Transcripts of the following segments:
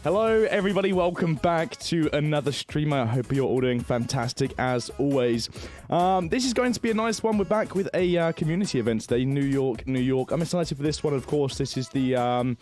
Hello everybody, welcome back to another stream. I hope you're all doing fantastic as always. This is going to be a nice one. We're back with a community event today, New York. I'm excited for this one. Of course, this is the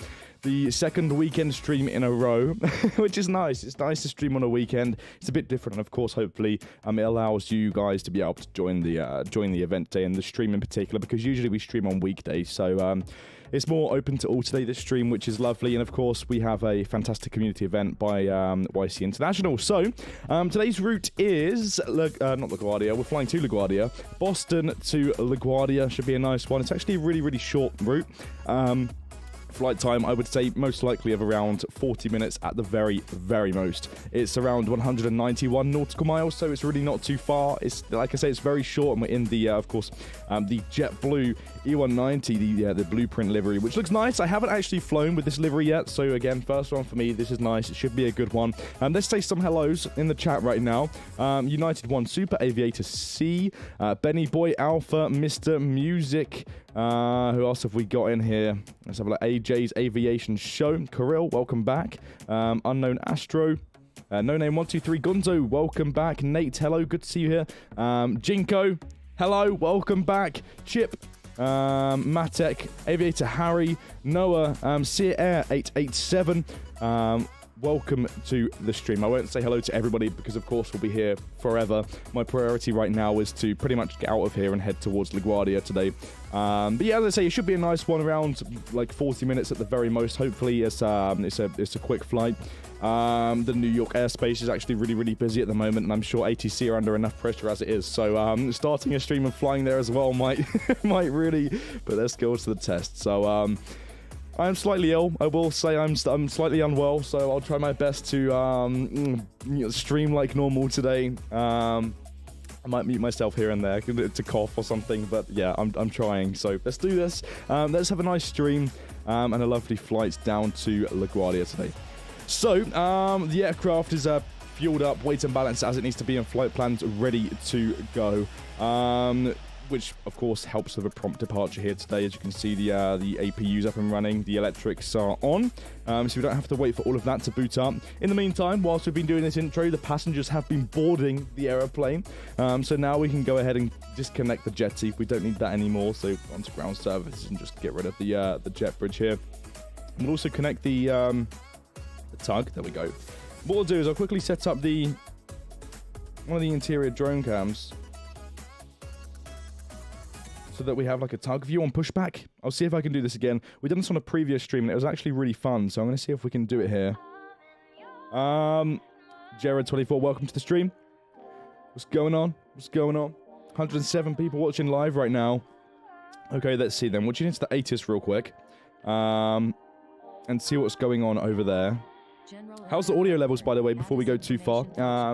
second weekend stream in a row, which is nice. It's nice to stream on a weekend. It's a bit different, and of course, hopefully, it allows you guys to be able to join the event day and the stream in particular, because usually we stream on weekdays. So it's more open to all today, this stream, which is lovely. And of course, we have a fantastic community event by YC International. So today's route is not LaGuardia. We're flying to LaGuardia. Boston to LaGuardia should be a nice one. It's actually a really, really short route. Flight time, I would say, most likely of around 40 minutes at the very, very most. It's around 191 nautical miles, so it's really not too far. It's, like I say, it's very short, and we're in the, of course, the JetBlue E190, the blueprint livery, which looks nice. I haven't actually flown with this livery yet, so again, first one for me. This is nice. It should be a good one. Let's say some hellos in the chat right now. United One Super, Aviator C, Benny Boy Alpha, Mr. Music. Who else have we got in here? Let's have a look. AJ's Aviation Show. Kirill, welcome back. Unknown Astro. No Name 123 Gonzo, welcome back. Nate, hello, good to see you here. Jinko, hello, welcome back. Chip, Matek, Aviator Harry, Noah, Sear Air 887. Welcome to the stream. I won't say hello to everybody because, of course, we'll be here forever. My priority right now is to pretty much get out of here and head towards LaGuardia today. But yeah, as I say, it should be a nice one, around like 40 minutes at the very most. Hopefully, it's a quick flight. The New York airspace is actually really, really busy at the moment, and I'm sure ATC are under enough pressure as it is. So starting a stream and flying there as well might really put their skills to the test. So I'm slightly ill. I will say I'm slightly unwell, so I'll try my best to stream like normal today. I might mute myself here and there to cough or something, but yeah, I'm trying. So let's do this. Let's have a nice stream and a lovely flight down to LaGuardia today. So the aircraft is fueled up, weight and balance as it needs to be, and flight plans ready to go. Which of course helps with a prompt departure here today. As you can see, the APU's up and running, the electrics are on, so we don't have to wait for all of that to boot up. In the meantime, whilst we've been doing this intro, the passengers have been boarding the aeroplane, so now we can go ahead and disconnect the jetty. We don't need that anymore, so onto ground services and just get rid of the jet bridge here. We'll also connect the tug. There we go. What I'll do is I'll quickly set up one of the interior drone cams, so that we have like a tug view on pushback. I'll see if I can do this again. We've done this on a previous stream, and it was actually really fun, so I'm going to see if we can do it here. Jared24, welcome to the stream. What's going on? 107 people watching live right now. Okay, let's see then. We'll tune into the ATIS real quick, and see what's going on over there. How's the audio levels, by the way, before we go too far?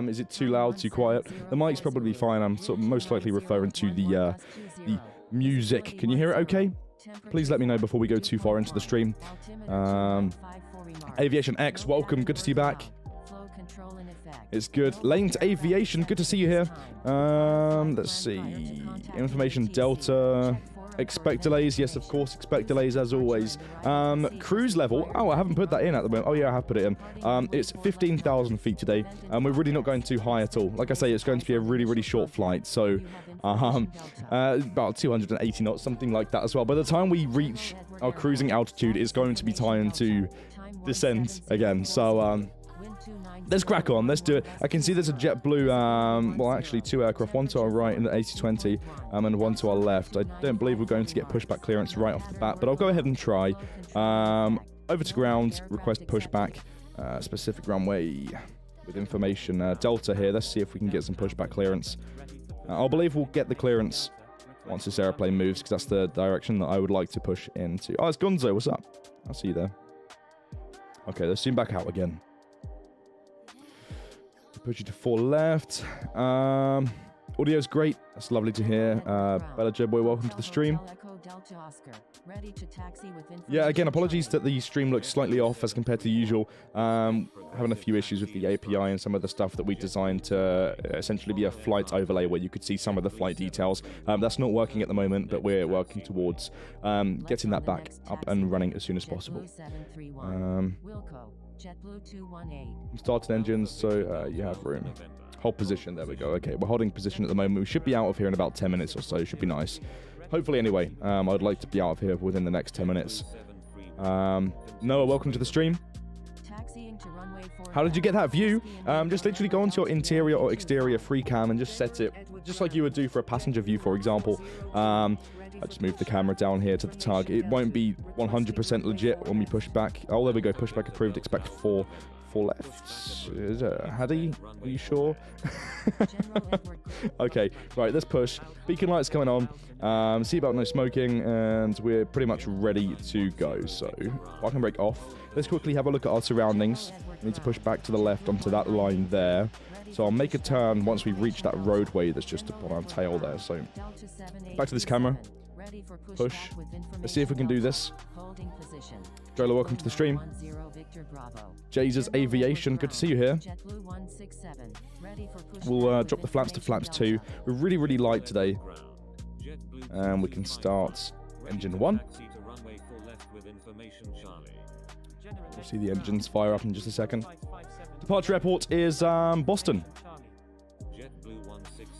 Is it too loud, too quiet? The mic's probably fine. I'm sort of most likely referring to the music. Can you hear it okay? Please let me know before we go too far into the stream. Aviation X, welcome. Good to see you back. It's good. Lane to Aviation, good to see you here. Let's see. Information Delta. Expect delays. Yes, of course, expect delays as always. Cruise level. Oh, I haven't put that in at the moment. Oh, yeah, I have put it in. It's 15,000 feet today. We're really not going too high at all. Like I say, it's going to be a really, really short flight. So, about 280 knots, something like that as well. By the time we reach our cruising altitude, it's going to be time to descend again. So, let's crack on. Let's do it. I can see there's a JetBlue, well, actually two aircraft, one to our right in the A220, and one to our left. I don't believe we're going to get pushback clearance right off the bat, but I'll go ahead and try. Over to ground, request pushback, specific runway with information. Delta here. Let's see if we can get some pushback clearance. I believe we'll get the clearance once this airplane moves, because that's the direction that I would like to push into. Oh, it's Gonzo. What's up? I'll see you there. Okay, let's zoom back out again. Push you to 4 left. Audio's great. That's lovely to hear. Bella J Boy, welcome to the stream. Yeah, again, apologies that the stream looks slightly off as compared to usual. Having a few issues with the API and some of the stuff that we designed to essentially be a flight overlay where you could see some of the flight details. That's not working at the moment, but we're working towards getting that back up and running as soon as possible. Started engines, so you have room. Hold position, there we go. Okay, we're holding position at the moment. We should be out of here in about 10 minutes or so. Should be nice. Hopefully, anyway. I'd like to be out of here within the next 10 minutes. Noah, welcome to the stream. How did you get that view? Just literally go onto your interior or exterior free cam and just set it just like you would do for a passenger view, for example. I just moved the camera down here to the target. It won't be 100% legit when we push back. Oh, there we go. Pushback approved. Expect four lefts. Is it Haddy? Are you sure? Okay, right, let's push. Beacon lights coming on. Seatbelt no smoking, and we're pretty much ready to go. So, parking brake off. Let's quickly have a look at our surroundings. We need to push back to the left onto that line there. So I'll make a turn once we reach that roadway that's just upon our tail there. So, back to this camera. Push. Let's see if we can do this. Jola, welcome to the stream. Jesus Aviation, good to see you here. We'll drop the flaps to flaps 2. We're really, really light today. And we can start engine 1. We'll see the engines fire up in just a second. Departure airport is Boston.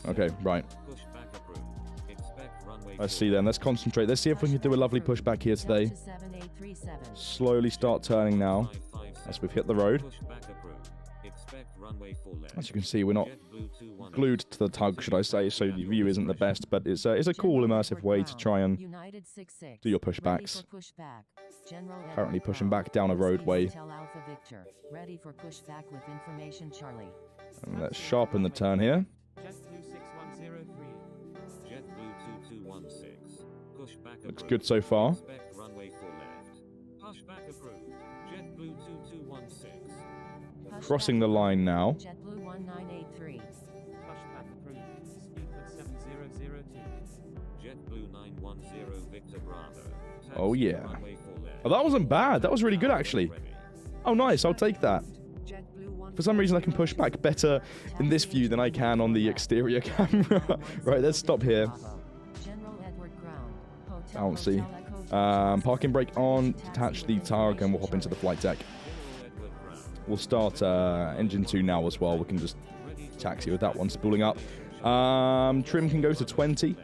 Okay, right. Let's see then. Let's concentrate. Let's see if we can do a lovely pushback here today. Slowly start turning now as we've hit the road. As you can see, we're not glued to the tug, should I say, so the view isn't the best, but it's a cool, immersive way to try and do your pushbacks. Currently pushing back down a roadway. And let's sharpen the turn here. Looks good so far. Crossing the line now. Oh yeah. Oh, that wasn't bad. That was really good actually. Oh nice, I'll take that. For some reason I can push back better in this view than I can on the exterior camera. Right, let's stop here. Bouncy. Parking brake on, detach the target, and we'll hop into the flight deck. We'll start engine 2 now as well. We can just taxi with that one spooling up. Trim can go to 20.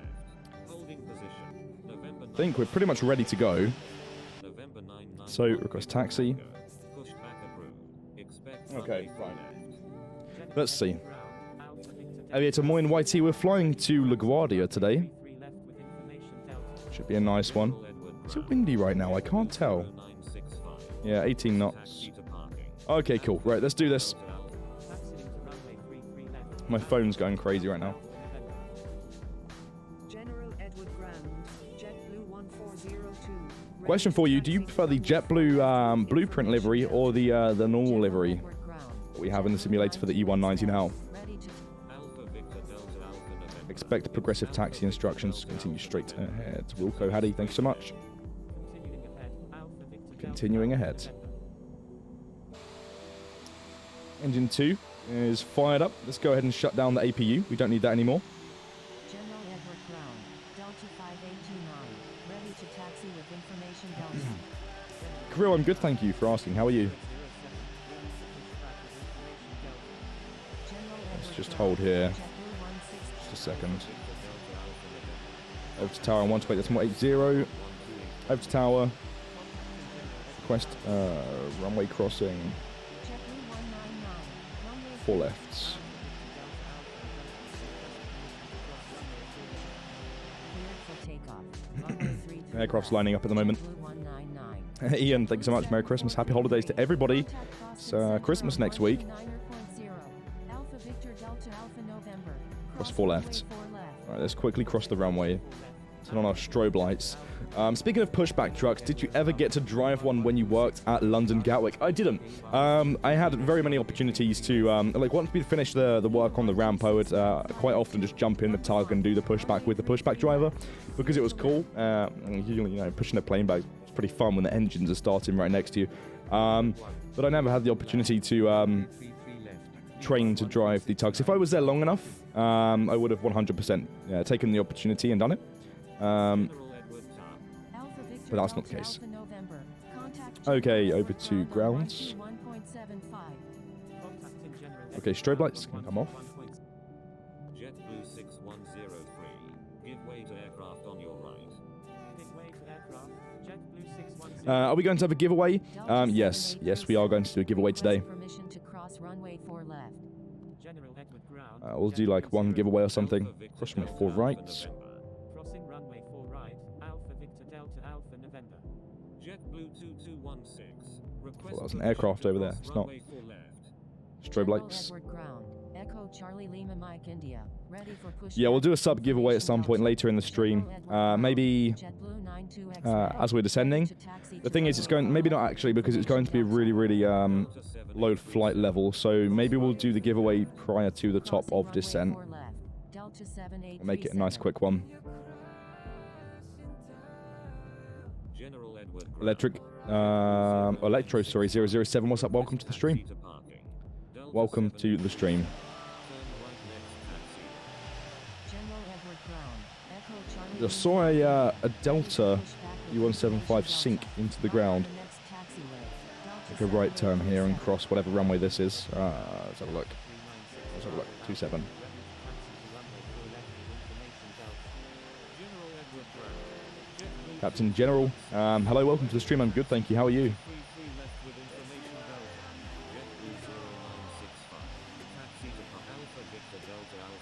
I think we're pretty much ready to go. So, request taxi. Okay, right. Let's see. Aviator Moin YT, we're flying to LaGuardia today. Should be a nice one. Is it windy right now? I can't tell. Yeah, 18 knots. Okay, cool. Right, let's do this. My phone's going crazy right now. Question for you: do you prefer the JetBlue blueprint livery or the normal livery that we have in the simulator for the E190 now? Expect progressive taxi instructions. Continue straight ahead. Wilco Haddy, thank you so much. Continuing ahead. Engine 2 is fired up. Let's go ahead and shut down the APU. We don't need that anymore. Kirill, I'm good, thank you for asking. How are you? Let's just hold here. Just a second. Over to tower on 128.80. Over to tower. Request runway crossing. 4 lefts. Aircraft's lining up at the moment. Ian, thank you so much. Merry Christmas. Happy holidays to everybody. It's Christmas next week. Cross 4 left. Alright, let's quickly cross the runway. Turn on our strobe lights. Speaking of pushback trucks, did you ever get to drive one when you worked at London Gatwick? I didn't. I had very many opportunities to, like, once we finished the work on the ramp, I would quite often just jump in the tug and do the pushback with the pushback driver because it was cool. You know, pushing a plane back is pretty fun when the engines are starting right next to you. But I never had the opportunity to train to drive the tugs. If I was there long enough, I would have 100% taken the opportunity and done it. But that's not the case. Okay, over to grounds. Okay, strobe lights can come off. JetBlue 6103. Give way to aircraft on your right. Are we going to have a giveaway? Yes, we are going to do a giveaway today. We'll do like one giveaway or something. Cross runway 4 right. Crossing runway 4 right, Alpha Victor Delta Alpha November. JetBlue 2216. Well, that was an aircraft over there. It's not. Strobe lights. Yeah, we'll do a sub giveaway at some point later in the stream. Maybe as we're descending. The thing is, it's going, maybe not actually, because it's going to be really low flight level. So maybe we'll do the giveaway prior to the top of descent. Make it a nice quick one. Electro, sorry, 007. What's up? Welcome to the stream. Welcome to the stream. I saw a Delta U175 sink into the ground. Take a right turn here and cross whatever runway this is. Let's have a look. 27. Captain General, hello, welcome to the stream. I'm good, thank you. How are you?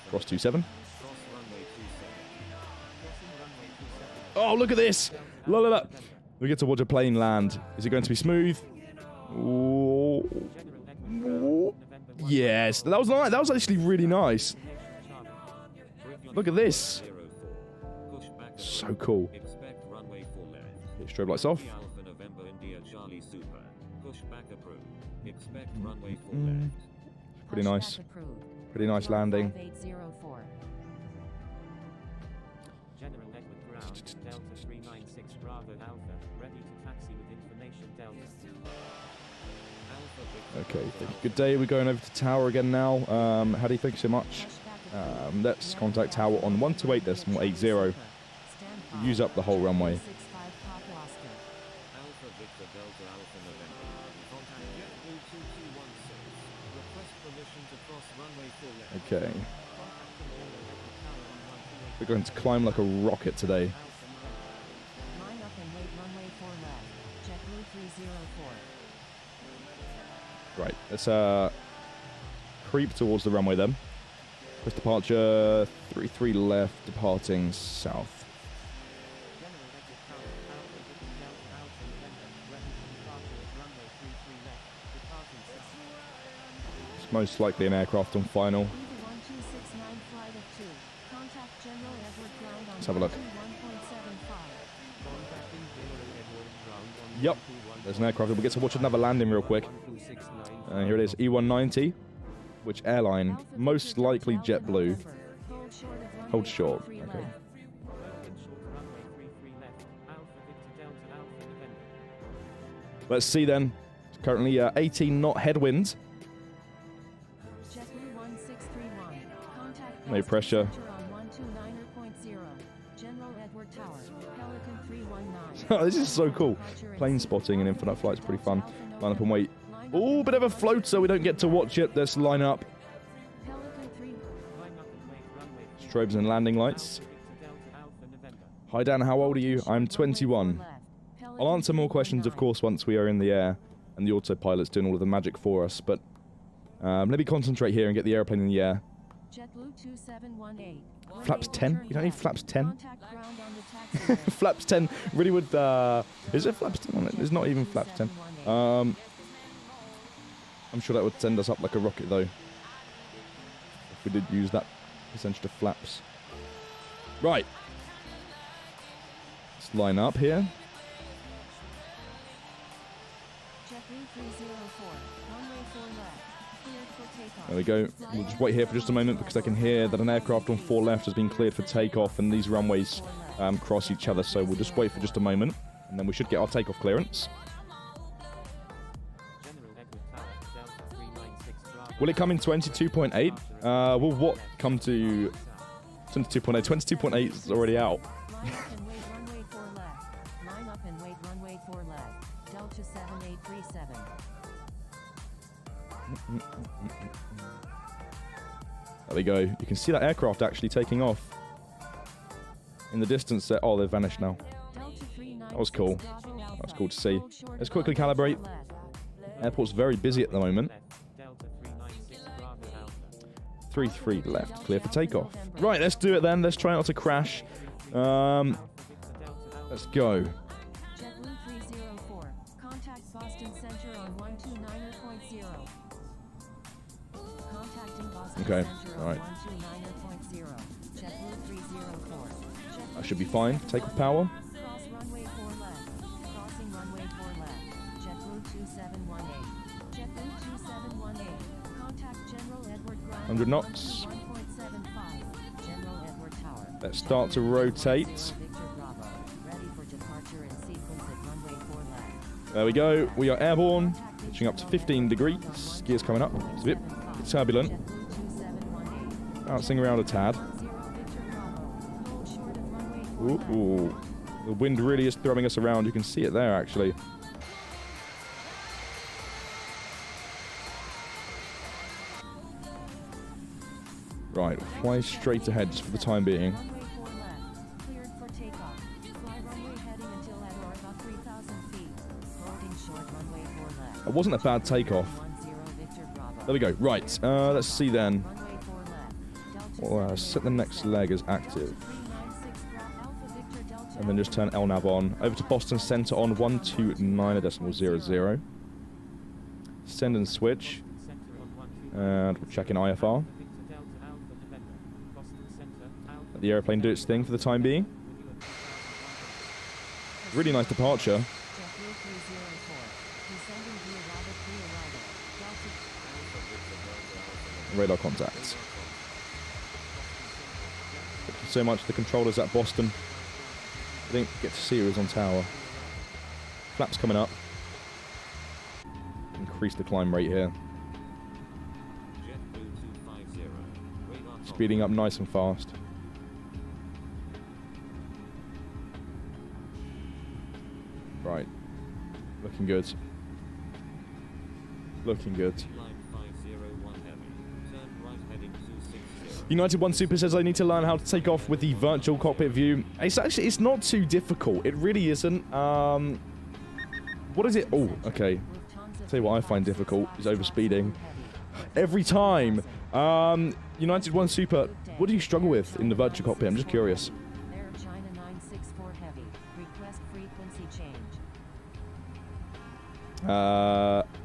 Cross 27. Oh, look at this! Look. We get to watch a plane land. Is it going to be smooth? Ooh. Yes, that was nice. That was actually really nice. Look at this. So cool. Get strobe lights off. Pretty nice. Pretty nice landing. Delta 396 Bravo Alpha, ready to taxi with information Delta. Okay, good day. We're going over to Tower again now. Hadi, thank you so much. Let's contact Tower on 128.80. Use up the whole runway. Okay. We're going to climb like a rocket today. Right, let's creep towards the runway then. Press departure 33 left, departing south. It's most likely an aircraft on final. Let's have a look. Yep, there's an aircraft. We'll get to watch another landing real quick. Here it is, E190. Which airline? Most likely JetBlue. Hold short. Okay. Let's see then. It's currently 18 knot headwinds. No pressure. This is so cool. Plane spotting and infinite flight is pretty fun. Line up and wait. Oh, bit of a float, so we don't get to watch it. Let's line up. Strobes and landing lights. Hi Dan, how old are you? I'm 21. I'll answer more questions, of course, once we are in the air and the autopilot's doing all of the magic for us. But let me concentrate here and get the airplane in the air. Flaps 10? We don't need flaps 10. Flaps 10 really would. Is there flaps 10 on it? There's not even flaps 10. I'm sure that would send us up like a rocket, though, if we did use that percentage of flaps. Right. Let's line up here. There we go. We'll just wait here for just a moment because I can hear that an aircraft on 4 left has been cleared for takeoff, and these runways cross each other. So we'll just wait for just a moment, and then we should get our takeoff clearance. Will it come in 22.8? Will what come to 22.8? 22.8 is already out. There we go. You can see that aircraft actually taking off in the distance there. Oh, they've vanished now. That was cool. That was cool to see. Let's quickly calibrate. Airport's very busy at the moment. 3-3 left. Clear for takeoff. Right, let's do it then. Let's try not to crash. Let's go. JetBlue 304. Contact Boston Center on 129.0. Contacting Boston Okay, Center all right. on 129.0. JetBlue 304. That should be fine. Takeoff power. Cross runway 4 left. Crossing runway 4 left. JetBlue 2718. JetBlue 2718. Contact General Edward Grant. 100 knots. 1.75. General Edward Tower. Let's start to rotate. Victor Bravo. Ready for departure in sequence at runway 4 left. There we go. We are airborne. Pitching up to 15 degrees. Gears coming up. It's a bit turbulent. JetBlue 2718. Bouncing around a tad. 0 Victor Bravo. Hold short of runway 4 left. Ooh. The wind really is throwing us around. You can see it there, actually. Right, fly straight ahead just for the time being. Runway 4 left. Cleared for takeoff. Fly runway heading until at or about 3,000 feet. Holding short runway 4 left. It wasn't a bad takeoff. 10 Victor Bravo. There we go. Right, let's see then. Runway 4 left. Delta Well, set the next leg as active. 396 Alpha Victor Delta. And then just turn LNAV on. Over to Boston Center on 129.0. Send and switch. And we're checking IFR. Let the airplane do its thing for the time being. Really nice departure. JetBlue 304. Descending via Robert pre-arrival. Delta. Radar contacts. Thank you so much to the controllers at Boston. I didn't get to see who was on tower. Flaps coming up. Increase the climb rate here. JetBlue 250. Radar Speeding up nice and fast. Right. Looking good. Looking good. Line 501 heavy. Turn right heading 260. United One Super says I need to learn how to take off with the virtual cockpit view. It's not too difficult. It really isn't. What is it? Oh, okay. Tell you what I find difficult is overspeeding. Every time. United One Super, what do you struggle with in the virtual cockpit? I'm just curious. Air China 964 Heavy. Request frequency change.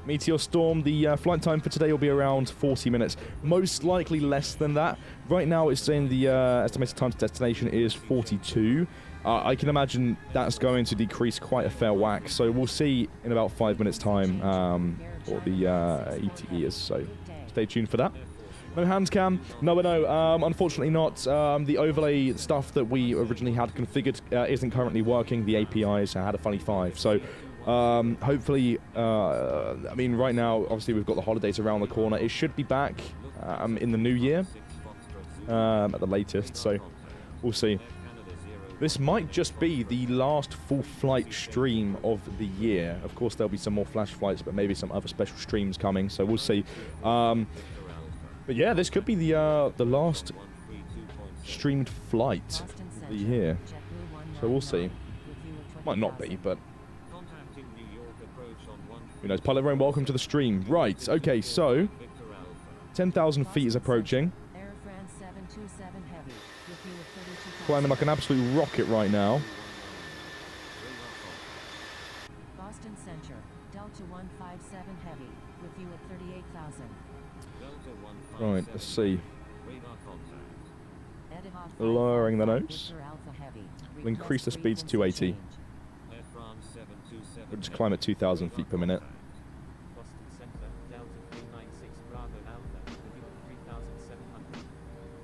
Meteor Storm, the flight time for today will be around 40 minutes. Most likely less than that. Right now it's saying the estimated time to destination is 42. I can imagine that's going to decrease quite a fair whack. So we'll see in about 5 minutes time what the ETE is. So stay tuned for that. No hands cam? No, unfortunately not. The overlay stuff that we originally had configured isn't currently working. The APIs had a funny 5. So hopefully, I mean, right now, obviously, we've got the holidays around the corner. It should be back in the new year at the latest. So we'll see. This might just be the last full flight stream of the year. Of course, there'll be some more flash flights, but maybe some other special streams coming. So we'll see. But yeah, this could be the last streamed flight of the year. So we'll see. Might not be, but Contacting New York approach on 1. who knows. Pilot Rome, welcome to the stream. Right, okay, so Victor Alpha. 10,000 feet is approaching. Air France 727 Heavy. With you at 32,000. Climbing like an absolute rocket right now. Boston Center. Delta 157 Heavy. With you at 38,000. Delta 157. Right, let's see. Radar contact. Etihad Lowering the 555 notes. Victor Alpha Heavy. We'll increase the speed to Frequency 280. change. Air France 727. We'll just climb at 2,000 feet per minute. Boston Center, Delta 396 Bravo Alpha, with you at 3,700.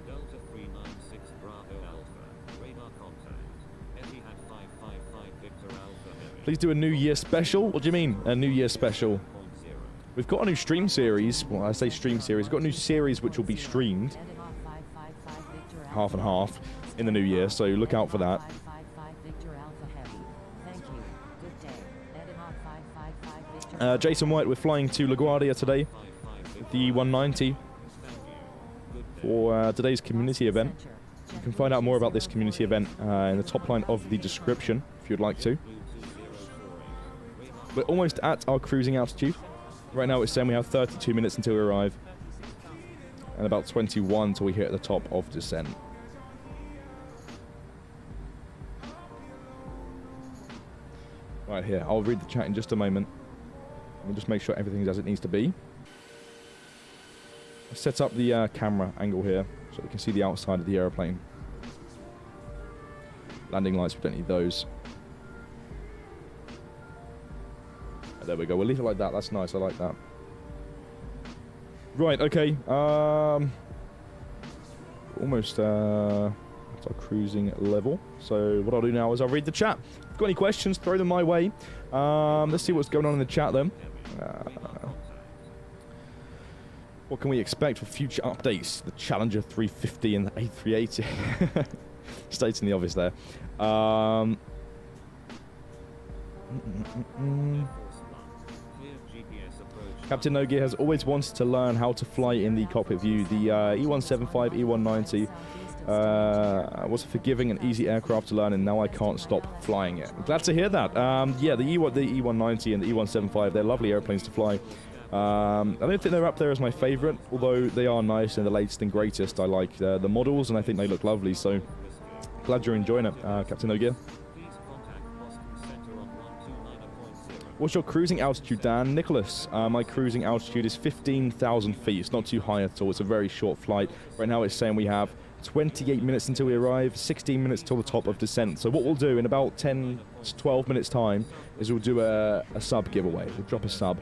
Delta 396 Bravo Alpha. Radar contact. Etihad 555 Victor Alpha Heavy. Please do a New Year special. What do you mean, a New Year special? 0. We've got a new stream series. Well, I say stream series. We've got a new series which will be streamed Etihad 555 Victor Alpha. half and half in the new year. So look out for that. 555 Victor Alpha Heavy. Thank you. Good day. Etihad 555 Victor Jason White, we're flying to LaGuardia today. the 190 for today's community event. You can find out more about this community event in the top line of the description if you'd like to. We're almost at our cruising altitude. Right now it's saying we have 32 minutes until we arrive, and about 21 till we hit the top of descent. Right here, I'll read the chat in just a moment. Let me just make sure everything's as it needs to be. I'll set up the camera angle here so we can see the outside of the aeroplane. Landing lights, we don't need those. There we go, we'll leave it like that, that's nice, I like that. Right, okay, almost at our cruising level. So what I'll do now is I'll read the chat. If you've got any questions, throw them my way. Let's see what's going on in the chat then. What can we expect for future updates? The Challenger 350 and the A380. States in the obvious there. Captain No Gear has always wanted to learn how to fly in the cockpit view. The E175, E190 was a forgiving and easy aircraft to learn, and now I can't stop flying it. I'm glad to hear that. Yeah, the E190 and the E175, they're lovely airplanes to fly. I don't think they're up there as my favourite, although they are nice and the latest and greatest. I like the models, and I think they look lovely, so glad you're enjoying it, Captain No Gear. What's your cruising altitude, Dan? Nicholas, my cruising altitude is 15,000 feet. It's not too high at all. It's a very short flight. Right now it's saying we have 28 minutes until we arrive, 16 minutes till the top of descent. So what we'll do in about 10 to 12 minutes time is we'll do a sub giveaway. We'll drop a sub.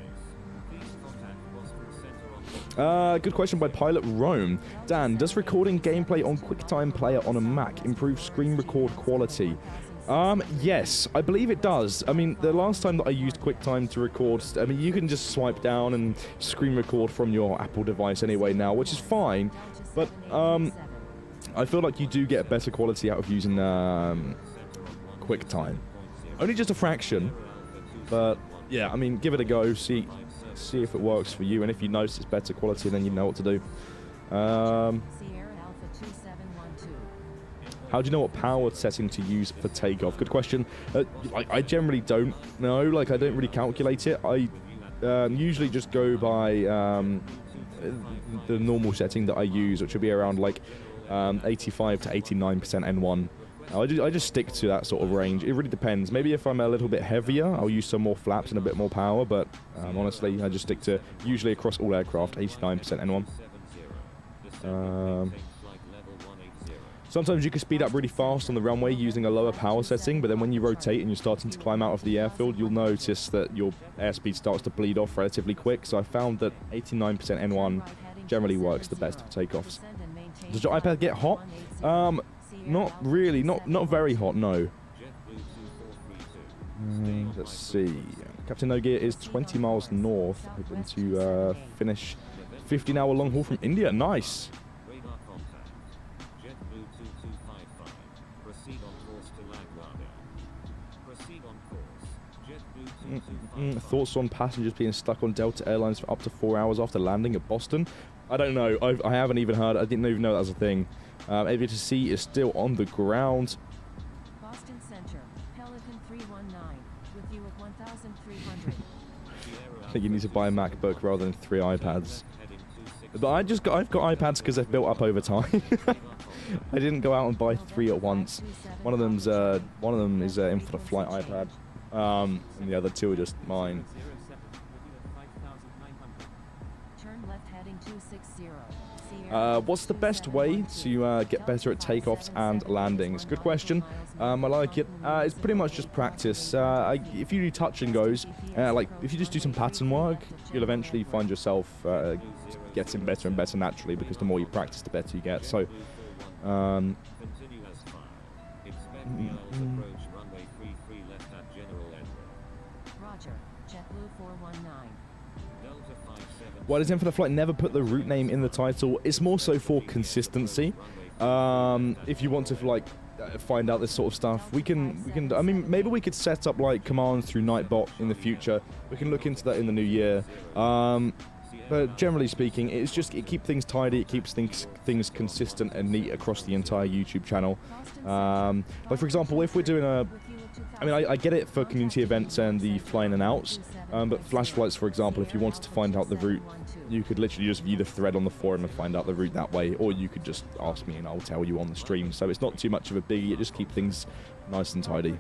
Good question by Pilot Rome. Dan, does recording gameplay on QuickTime Player on a Mac improve screen record quality? Yes, I believe it does. I mean, the last time that I used QuickTime to record, I mean, you can just swipe down and screen record from your Apple device anyway now, which is fine, but, I feel like you do get better quality out of using, QuickTime. Only just a fraction, but, yeah, I mean, give it a go, see if it works for you, and if you notice it's better quality, then you know what to do. How do you know what power setting to use for takeoff? Good question. I generally don't know. Like, I don't really calculate it. I usually just go by the normal setting that I use, which would be around like 85 to 89% N1. I just stick to that sort of range. It really depends. Maybe if I'm a little bit heavier, I'll use some more flaps and a bit more power, but honestly, I just stick to, usually across all aircraft, 89% N1. Sometimes you can speed up really fast on the runway using a lower power setting, but then when you rotate and you're starting to climb out of the airfield, you'll notice that your airspeed starts to bleed off relatively quick. So I found that 89% N1 generally works the best for takeoffs. Does your iPad get hot? Not really, not very hot, no. Let's see. Captain No Gear is 20 miles north, hoping to finish 15-hour long haul from India. Nice. Thoughts on passengers being stuck on Delta Airlines for up to 4 hours after landing at Boston? I don't know. I haven't even heard. I didn't even know that was a thing. Aviator C is still on the ground. Boston Center, Pelican 319, with you at 1,300. I think you need to buy a MacBook rather than 3 iPads. But I've got iPads because they've built up over time. I didn't go out and buy 3 at once. One of them is infinite flight iPad. And the other 2 are just mine. What's the best way to get better at takeoffs and landings? Good question. I like it. It's pretty much just practice. If you do touch and goes, like if you just do some pattern work, you'll eventually find yourself getting better and better naturally, because the more you practice, the better you get. So, why does Infinite Flight never put the route name in the title? It's more so for consistency. If you want to like find out this sort of stuff, we can. I mean, maybe we could set up like commands through Nightbot in the future. We can look into that in the new year. But generally speaking, it keeps things tidy, it keeps things consistent and neat across the entire YouTube channel. Like for example, if we're doing I get it for community events and the flying and outs, but flash flights, for example, if you wanted to find out the route, you could literally just view the thread on the forum and find out the route that way, or you could just ask me and I'll tell you on the stream. So it's not too much of a biggie, it just keeps things nice and tidy.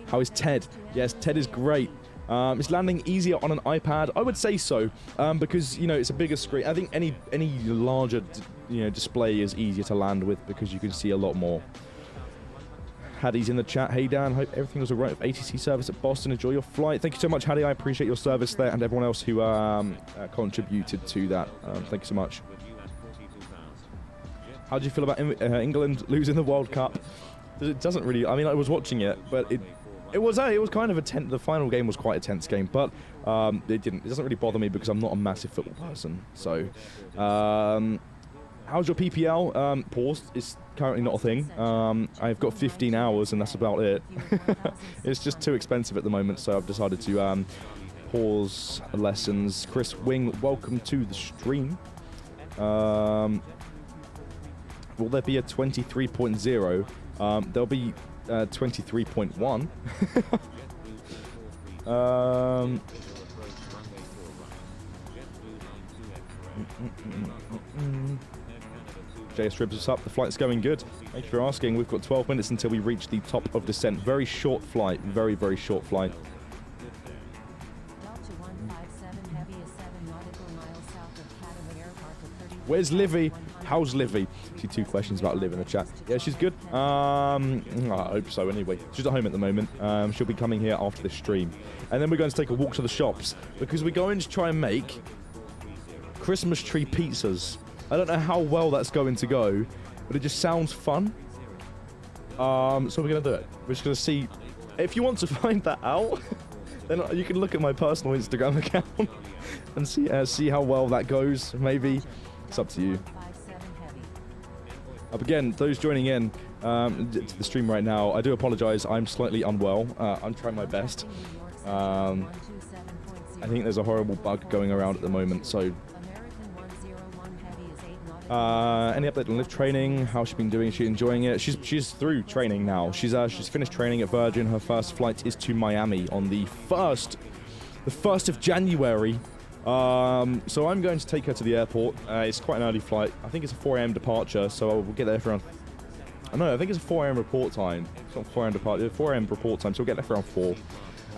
How is Ted? Yes, Ted is great. It's landing easier on an iPad. I would say so, because it's a bigger screen. I think any larger display is easier to land with because you can see a lot more. Hattie's in the chat. Hey Dan, hope everything was alright with ATC service at Boston. Enjoy your flight. Thank you so much, Hattie. I appreciate your service there and everyone else who contributed to that. Thank you so much. How do you feel about England losing the World Cup? It doesn't really. I mean, I was watching it, but it was kind of a tense. The final game was quite a tense game, but it doesn't really bother me because I'm not a massive football person. So, how's your PPL? Paused. It's currently not a thing. I've got 15 hours, and that's about it. It's just too expensive at the moment, so I've decided to pause lessons. Chris Wing, welcome to the stream. Will there be a 23.0? There'll be 23.1. JS Ribs us up. The flight's going good. Thank you for asking. We've got 12 minutes until we reach the top of descent. Very short flight. Very, very short flight. Where's Livy? How's Livy? See 2 questions about Liv in the chat. Yeah, she's good. I hope so anyway. She's at home at the moment. She'll be coming here after this stream. And then we're going to take a walk to the shops because we're going to try and make Christmas tree pizzas. I don't know how well that's going to go, but it just sounds fun. So we're going to do it. We're just going to see. If you want to find that out, then you can look at my personal Instagram account and see how well that goes. Maybe. It's up to you. Up again, those joining in to the stream right now, I do apologize. I'm slightly unwell. I'm trying my best. I think there's a horrible bug going around at the moment, so... any update on Liv training? How's she been doing? Is she enjoying it? She's through training now. She's finished training at Virgin. Her first flight is to Miami on the 1st of January. So I'm going to take her to the airport. It's quite an early flight. I think it's a 4 AM departure, so we'll get there for around... I think it's a 4 AM report time. It's not 4 AM departure, 4 AM report time, so we'll get there for around 4.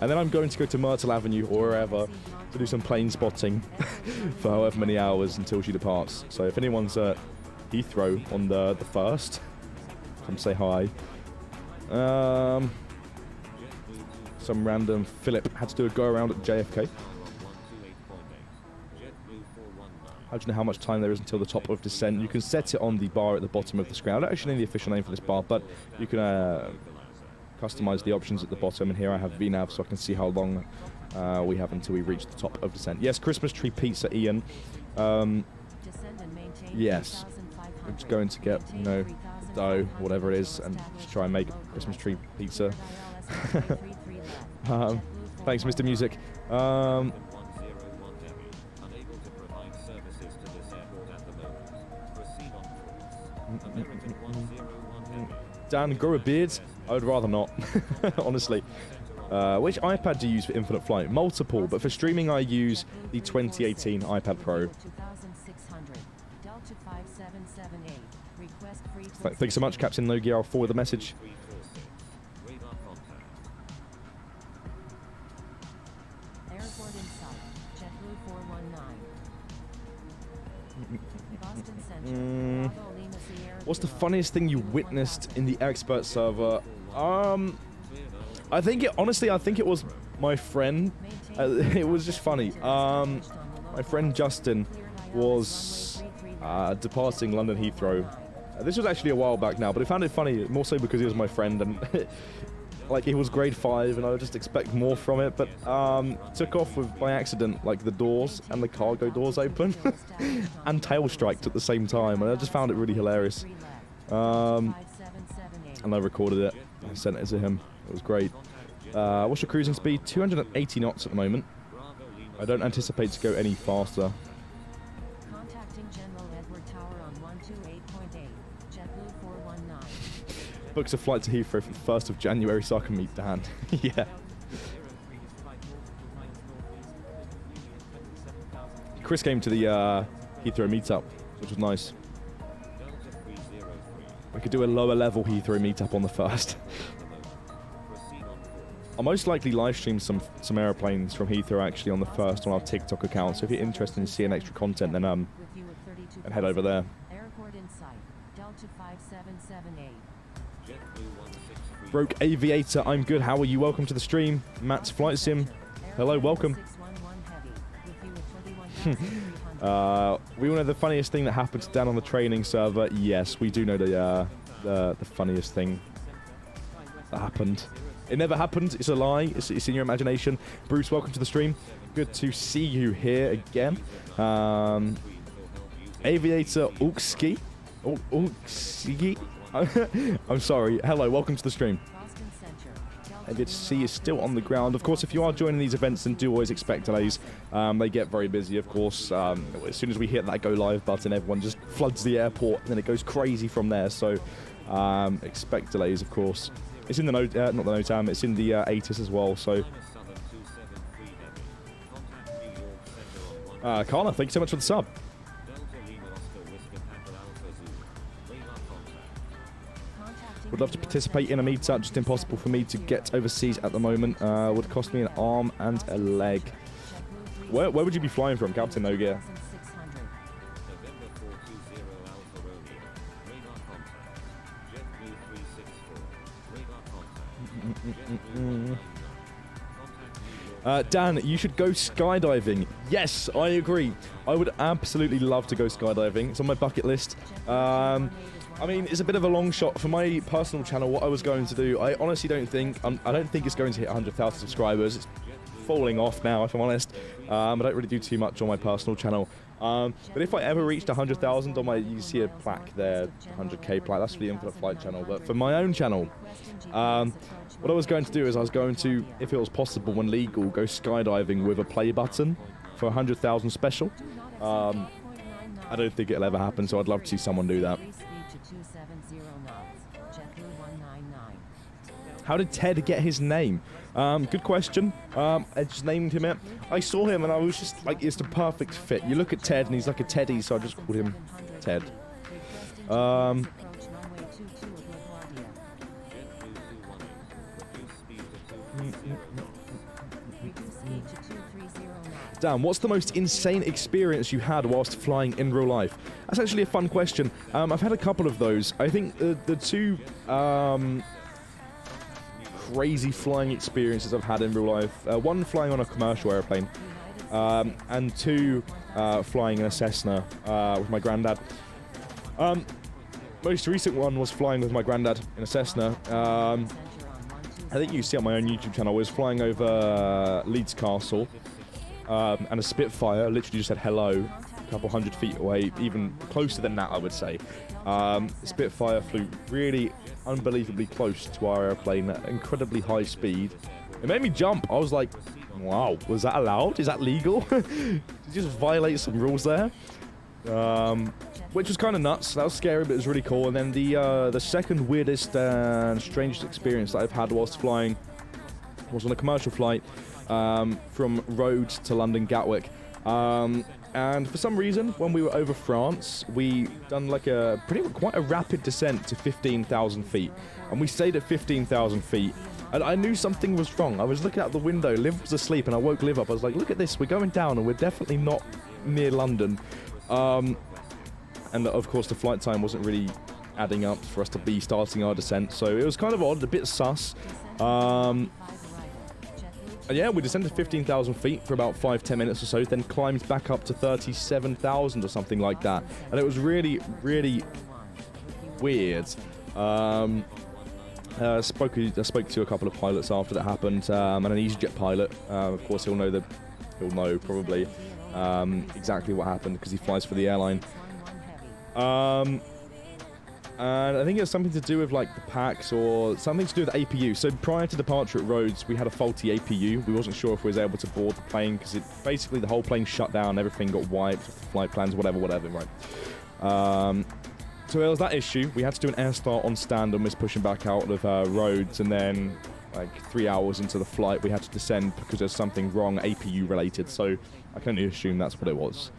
And then I'm going to go to Myrtle Avenue or wherever to do some plane spotting for however many hours until she departs. So if anyone's at Heathrow on the 1st, come say hi. Some random Philip had to do a go around at JFK. How do you know how much time there is until the top of descent? You can set it on the bar at the bottom of the screen. I don't actually know the official name for this bar, but you can customize the options at the bottom. And here I have VNAV, so I can see how long we have until we reach the top of descent. Yes, Christmas tree pizza, Ian. Yes. I'm just going to get, dough, whatever it is, and just try and make Christmas tree pizza. Thanks, Mr. Music. Dan, grow a beard? I would rather not, honestly. Which iPad do you use for Infinite Flight? Multiple, but for streaming I use the 2018 iPad Pro. Thanks so much, Captain Logie. I'll forward the message. What's the funniest thing you witnessed in the expert server? I think it was my friend. It was just funny. My friend Justin was departing London Heathrow. This was actually a while back now, but I found it funny more so because he was my friend and like he was grade 5 and I would just expect more from it, but took off with by accident like the doors and the cargo doors open and tail striked at the same time, and I just found it really hilarious. And I recorded it. I sent it to him. It was great. What's your cruising speed? 280 knots at the moment. I don't anticipate to go any faster. Contacting General Edward Tower on 128.8. JetBlue 419. Books a flight to Heathrow for the 1st of January so I can meet Dan. Yeah. Chris came to the Heathrow meetup, which was nice. We could do a lower level Heathrow meetup on the 1st. I'll most likely live stream some aeroplanes from Heathrow actually on the 1st on our TikTok account. So if you're interested in seeing extra content, then and head over there. Airport in sight. Delta 5778. Broke Aviator, I'm good. How are you? Welcome to the stream. Matt's Flight Sim. Hello, welcome. We all know the funniest thing that happened to Dan on the training server. Yes, we do know the funniest thing that happened. It never happened. It's a lie. It's in your imagination. Bruce, welcome to the stream. Good to see you here again. Aviator 𝗖𝗛𝗔𝗡𝗟𝗏. 𝗖𝗛𝗔𝗡𝗏𝗏. I'm sorry. Hello, welcome to the stream. Aviator C is still on the ground. Of course, if you are joining these events, then do always expect delays. They get very busy, of course. As soon as we hit that go live button, everyone just floods the airport, and then it goes crazy from there. So expect delays, of course. It's in the not the NOTAM, it's in the ATIS as well. So, Carla, thank you so much for the sub. Would love to participate in a meetup, just impossible for me to get overseas at the moment. Would cost me an arm and a leg. Where would you be flying from, Captain No Gear? Dan, you should go skydiving. Yes, I agree. I would absolutely love to go skydiving. It's on my bucket list. I mean, it's a bit of a long shot for my personal channel. What I was going to do, I honestly don't think it's going to hit 100,000 subscribers. It's falling off now, if I'm honest. I don't really do too much on my personal channel. But if I ever reached 100,000 on my, you see a plaque there, 100k plaque, that's for the Infinite Flight channel. But for my own channel, what I was going to do is I was going to, if it was possible and legal, go skydiving with a play button for 100,000 special. I don't think it'll ever happen, so I'd love to see someone do that. How did Ted get his name? Good question. I just named him it. I saw him and I was just like, it's the perfect fit. You look at Ted and he's like a teddy, so I just called him Ted. Dan, what's the most insane experience you had whilst flying in real life? That's actually a fun question. I've had a couple of those. I think the two crazy flying experiences I've had in real life. One, flying on a commercial airplane, and two, flying in a Cessna with my granddad. Most recent one was flying with my granddad in a Cessna. I think you see on my own YouTube channel, I was flying over Leeds Castle, and a Spitfire literally just said hello a couple 100 feet away, even closer than that, I would say. Spitfire flew really unbelievably close to our airplane at incredibly high speed. It made me jump. I was like, wow, was that allowed? Is that legal? Did you just violate some rules there? Which was kind of nuts. That was scary, but it was really cool. And then the second weirdest and strangest experience that I've had whilst flying was on a commercial flight from Rhodes to London Gatwick. And for some reason, when we were over France, we done like quite a rapid descent to 15,000 feet. And we stayed at 15,000 feet. And I knew something was wrong. I was looking out the window, Liv was asleep, and I woke Liv up. I was like, look at this, we're going down, and we're definitely not near London. And of course, the flight time wasn't really adding up for us to be starting our descent. So it was kind of odd, a bit sus. And yeah, we descended 15,000 feet for about 5-10 minutes or so, then climbed back up to 37,000 or something like that. And it was really, really weird. I spoke to a couple of pilots after that happened, and an EasyJet pilot. Of course, he'll know probably exactly what happened because he flies for the airline. And I think it's something to do with like the packs or something to do with the APU. So prior to departure at Rhodes, we had a faulty APU. We wasn't sure if we was able to board the plane because it basically the whole plane shut down. Everything got wiped, flight plans, whatever, right? So there was that issue. We had to do an air start on stand and was pushing back out of Rhodes, and then like 3 hours into the flight, we had to descend because there's something wrong, APU related. So I can only assume that's what it was.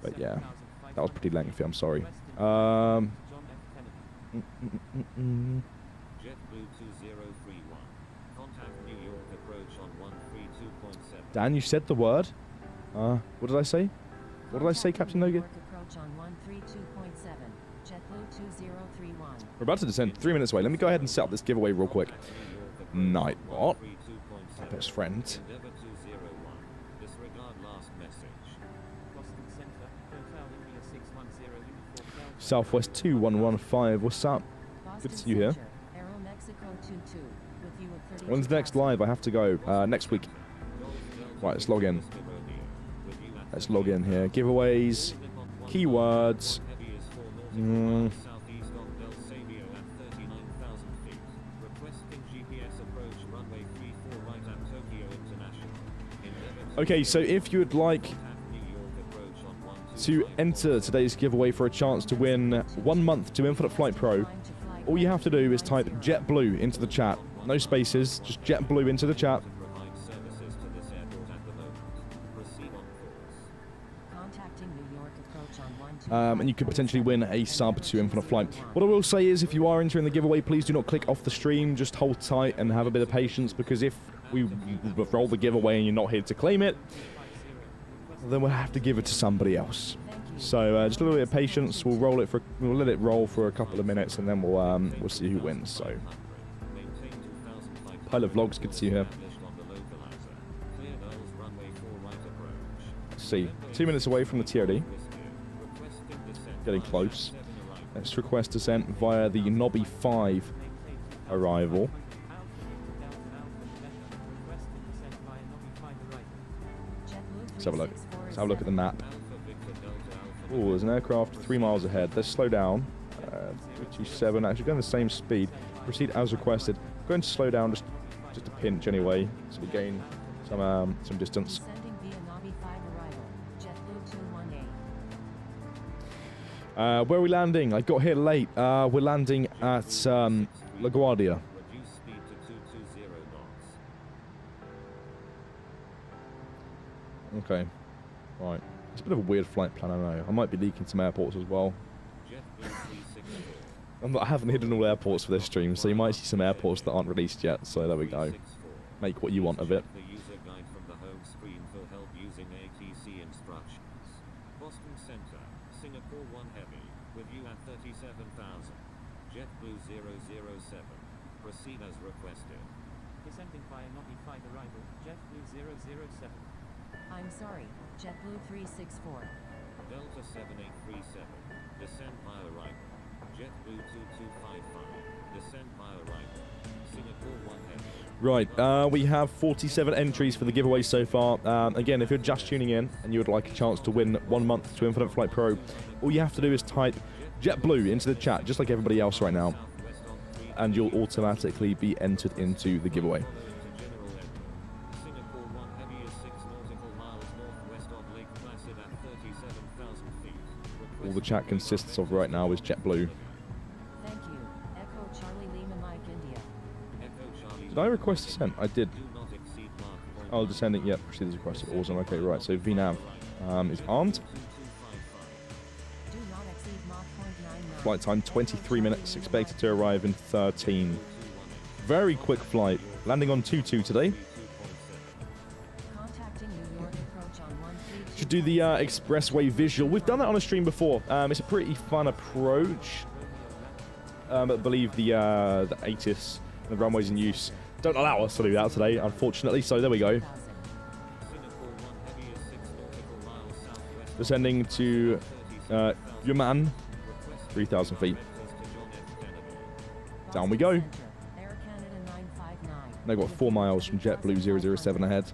But yeah, that was pretty lengthy. I'm sorry. JetBlue 2031. Contact New York approach on 132.7. Dan, you said the word. What did I say? What did I say, Captain Nogan? Approach on 132.7. JetBlue 2031. We're about to descend 3 minutes away. Let me go ahead and set up this giveaway real quick. Nightbot. Best friend. Endeavour 201. Disregard last message. Boston Center, Hotel India 610 Uniform Southwest 2115. What's up? Boston Good to see you here. Center, Aero Mexico 22. With you at 32. When's the next live? I have to go. Next week. Right, let's log in. Let's log in here. Giveaways. Keywords. Okay, so if you would like to enter today's giveaway for a chance to win 1 month to Infinite Flight Pro, all you have to do is type JetBlue into the chat. No spaces, just JetBlue into the chat. And you could potentially win a sub to Infinite Flight. What I will say is, if you are entering the giveaway, please do not click off the stream. Just hold tight and have a bit of patience, because if we roll the giveaway and you're not here to claim it, then we'll have to give it to somebody else. So just a little bit of patience. We'll let it roll for a couple of minutes, and then we'll see who wins. So, Pilot Vlogs, good to see you here. Let's see, 2 minutes away from the TRD. Getting close. Let's request descent via the Nobby 5 arrival. Let's have a look. Let's have a look at the map. Oh, there's an aircraft 3 miles ahead. Let's slow down. 327, actually going the same speed. Proceed as requested. Going to slow down just a pinch anyway, so we gain some distance. Where are we landing? I got here late. We're landing at LaGuardia. Reduce speed to 220 knots. Okay. Right. It's a bit of a weird flight plan, I know. I might be leaking some airports as well. I haven't hidden all airports for this stream, so you might see some airports that aren't released yet. So there we go. Make what you want of it. The user guide from the home screen for help using ATC instructions. Boston Center, Singapore 1 Heavy, with you at 37,000. JetBlue 007. Proceed as requested. Descending via Nobby 5 arrival, JetBlue 007. I'm sorry, JetBlue 364. Delta 7837. Descend via arrival. JetBlue 2255. Descend via arrival. Singapore 1 Heavy. Right, we have 47 entries for the giveaway so far. Again, if you're just tuning in and you would like a chance to win 1 month to Infinite Flight Pro, all you have to do is type JetBlue into the chat, just like everybody else right now, and you'll automatically be entered into the giveaway. Singapore 1 Heavy is 6 nautical miles northwest of Lake Placid at 37,000 feet. All the chat consists of right now is JetBlue. Thank you. Echo Charlie Lima Mike India. Echo Charlie. Did I request descent? I did. Do not exceed Mark Oh, descending. Yep, proceed as requested. Awesome. Okay, right. So VNAV is armed. Do not exceed Mach .99. Flight time 23 minutes. Expected to arrive in 13. Very quick flight. Landing on 22 today. Contacting New York approach on 132. Should do the expressway visual. We've done that on a stream before. It's a pretty fun approach. I believe the ATIS and the runways in use don't allow us to do that today, unfortunately. So there we go. Descending to Yuman, 3,000 feet. Down we go. Air Canada 959. They've got 4 miles from JetBlue 007 ahead.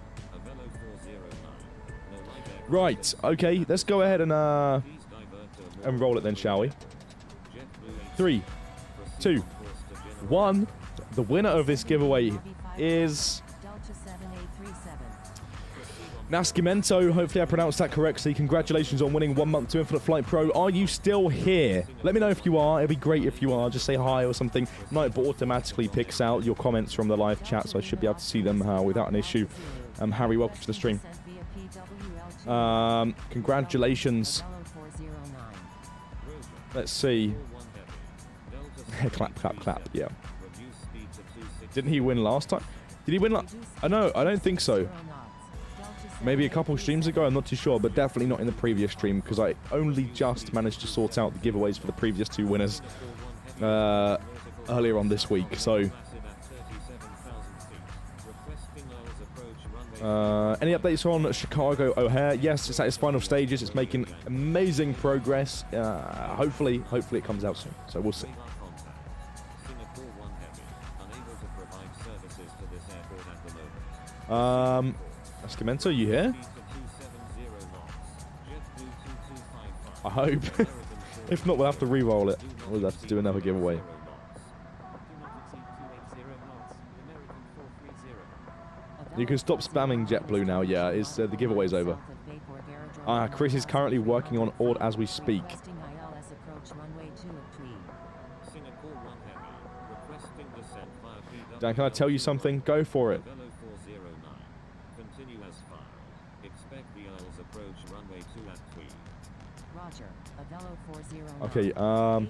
Right, okay, let's go ahead and roll it then, shall we? 3, 2, 1. The winner of this giveaway is 𝗠𝗛𝗡𝗡𝗟𝗡. Hopefully I pronounced that correctly. Congratulations on winning 1 month to Infinite Flight Pro. Are you still here? Let me know if you are. It'd be great if you are. Just say hi or something. Nightbot automatically picks out your comments from the live chat, so I should be able to see them without an issue. Harry, welcome to the stream. Congratulations. Let's see. Clap, clap, clap. Yeah. Didn't he win last time? Did he win? No, I don't think so. Maybe a couple streams ago, I'm not too sure, but definitely not in the previous stream because I only just managed to sort out the giveaways for the previous 2 winners earlier on this week. So, any updates on Chicago O'Hare? Yes, it's at its final stages. It's making amazing progress. Hopefully it comes out soon. So we'll see. 𝗠𝗛𝗡𝗡𝗟𝗏, you here? I hope. If not, we'll have to re-roll it. We'll have to do another giveaway. You can stop spamming JetBlue now. Yeah, it's the giveaway's over. Chris is currently working on Ord as we speak. Dan, can I tell you something? Go for it. Okay, I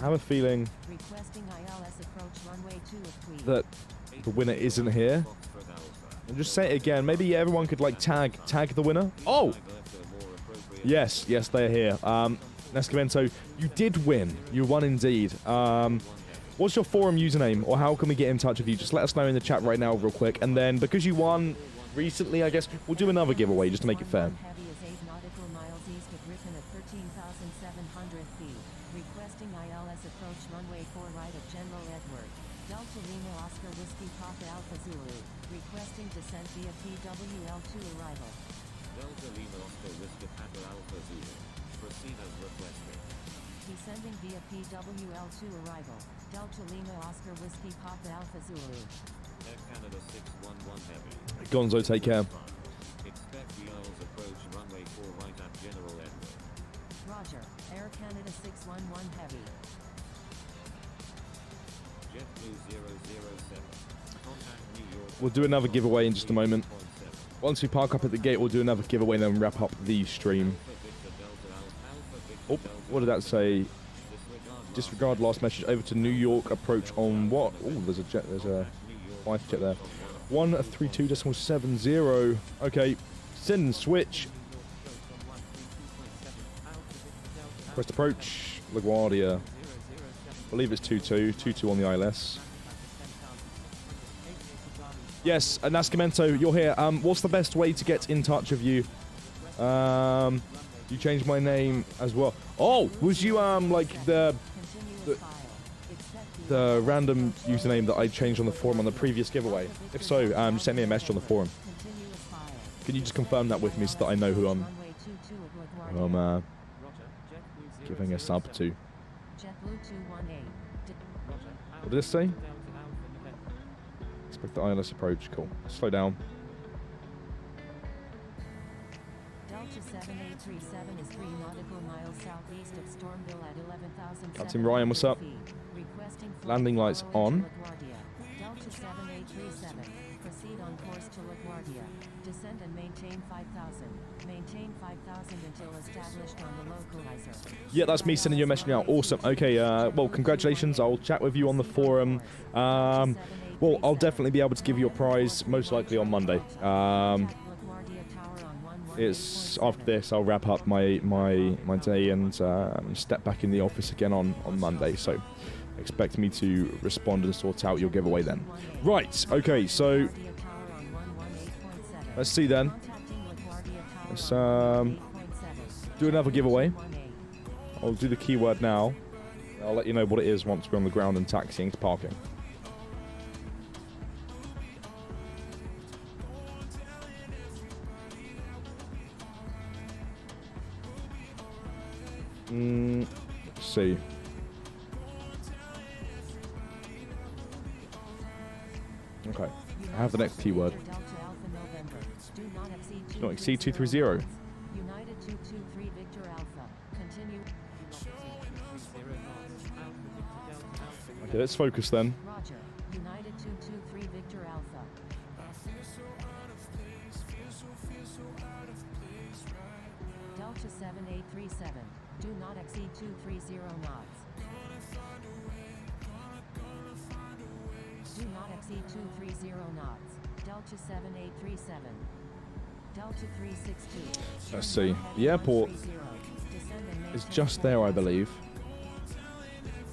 have a feeling that the winner isn't here. And just say it again. Maybe everyone could like tag the winner. Oh! Yes, they're here. 𝗠𝗛𝗡𝗡𝗟𝗏, you did win. You won indeed. What's your forum username, or how can we get in touch with you? Just let us know in the chat right now real quick. And then, because you won recently, I guess, we'll do another giveaway just to make it fair. Requesting ILS approach runway 4 right at General Edward. Delta Lima Oscar Whiskey Papa Alpha Zulu. Requesting descent via PWL2 arrival. Delta Lima Oscar Whiskey Papa Alpha Zulu. Proceed as requested. Descending via PWL2 arrival. Delta Lima Oscar Whiskey Papa Alpha Zulu. Air Canada 611 Heavy. Gonzo, take care. Expect VL's approach runway 4 right at General Edward. Roger. Air Canada 611 Heavy. JetBlue 007. Contact New York. We'll do another giveaway in just a moment. Once we park up at the gate, we'll do another giveaway and then wrap up the stream. Oh, what did that say? Disregard last message. Over to New York. Approach on what? Oh, there's a jet. There's a fighter jet there. 132.70. Okay. Send and switch. Request approach. LaGuardia. I believe it's 22. 22 on the ILS. Yes, 𝗠𝗛𝗡𝗟𝗏, you're here. What's the best way to get in touch with you? You changed my name as well. Oh, was you like the random username that I changed on the forum on the previous giveaway? If so, just send me a message on the forum. Can you just confirm that with me so that I know who I'm giving a sub to? What did this say? Expect the ILS approach. Cool. Slow down. Delta 7837 is 3 nautical miles southeast of Stormville at 11,000. Captain Ryan, what's up? Landing lights on. Delta 7837. Proceed on course to LaGuardia. Descend and maintain 5,000. Maintain 5,000 until established on the localizer. Yeah, that's me sending you a message now. Awesome. Okay, well, congratulations. I'll chat with you on the forum. Well, I'll definitely be able to give you a prize, most likely on Monday. It's after this, I'll wrap up my day and step back in the office again on Monday. So expect me to respond and sort out your giveaway then. Right. Okay. So let's see then. Let's do another giveaway. I'll do the keyword now. I'll let you know what it is once we're on the ground and taxiing to parking. Let's see. Okay, I have the next keyword. Do not exceed 230. United 223 Victor Alpha. Continue. Okay, let's focus then. Roger. United 223 Victor Alpha. Delta 7837. Do not exceed 230 knots. Do not exceed 230 knots. Delta 7837. Delta 362. Let's see. The airport is just there, I believe.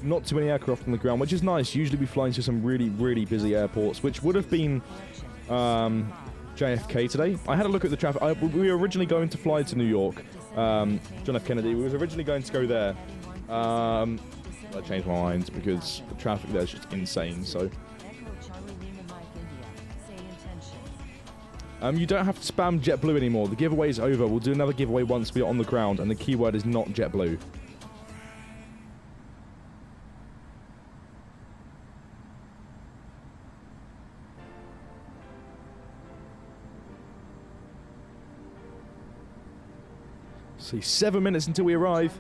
Not too many aircraft on the ground, which is nice. Usually we fly into some really, really busy airports, which would have been JFK today. I had a look at the traffic. We were originally going to fly to New York. John F. Kennedy. We was originally going to go there. I changed my mind because the traffic there is just insane. So you don't have to spam JetBlue anymore. The giveaway is over. We'll do another giveaway once we're on the ground, and the keyword is not JetBlue. See, 7 minutes until we arrive.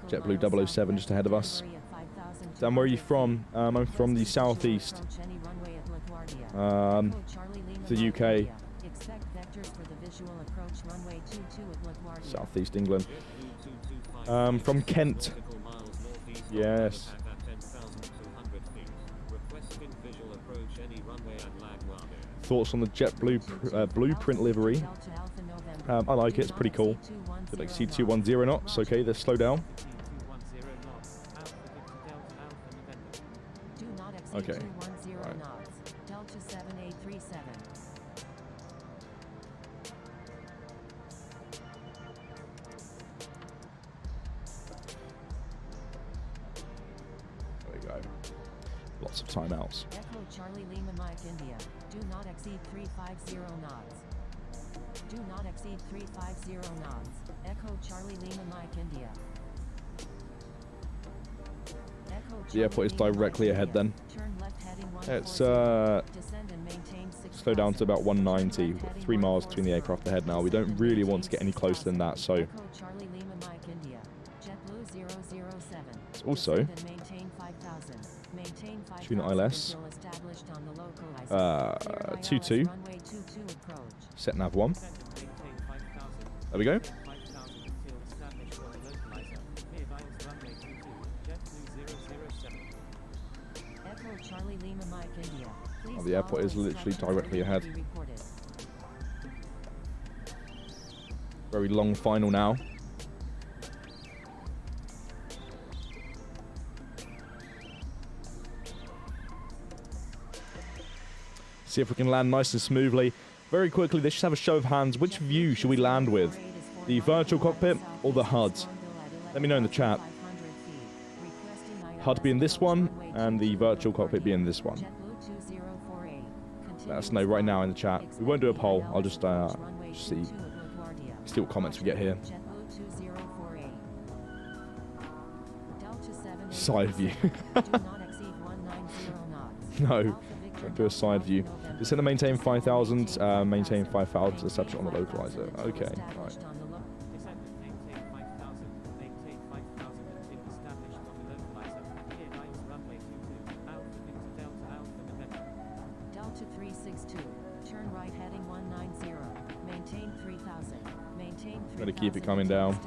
JetBlue 007 just ahead of us. Dan, where are you from? I'm from the southeast. The UK. Southeast England. From Kent. Yes. Thoughts on the JetBlue blueprint livery? I like it. It's pretty cool. Did like C210 knots. Okay, let's slow down. Okay. Right. There we go. Lots of timeouts. Echo Charlie Lima Mike India. Do not exceed 350 knots. Do not exceed 350 knots. Echo Charlie Lima Mike India. The airport is directly ahead then. It's slow down to about 190. 3 miles between the aircraft ahead now. We don't really want to get any closer than that, so it's also tune ILS 22 set nav 1. There we go. Oh, the airport is literally directly ahead. Very long final now. See if we can land nice and smoothly. Very quickly, let's just have a show of hands. Which view should we land with? The virtual cockpit or the HUD? Let me know in the chat. HUD being this one, and the virtual cockpit being this one. Let us know right now in the chat. We won't do a poll. I'll just see what comments we get here. Side view. No, don't do a side view. Descend and maintain 5,000. Maintain 5,000 to subject on the localizer. Okay, right. Gotta keep it coming down.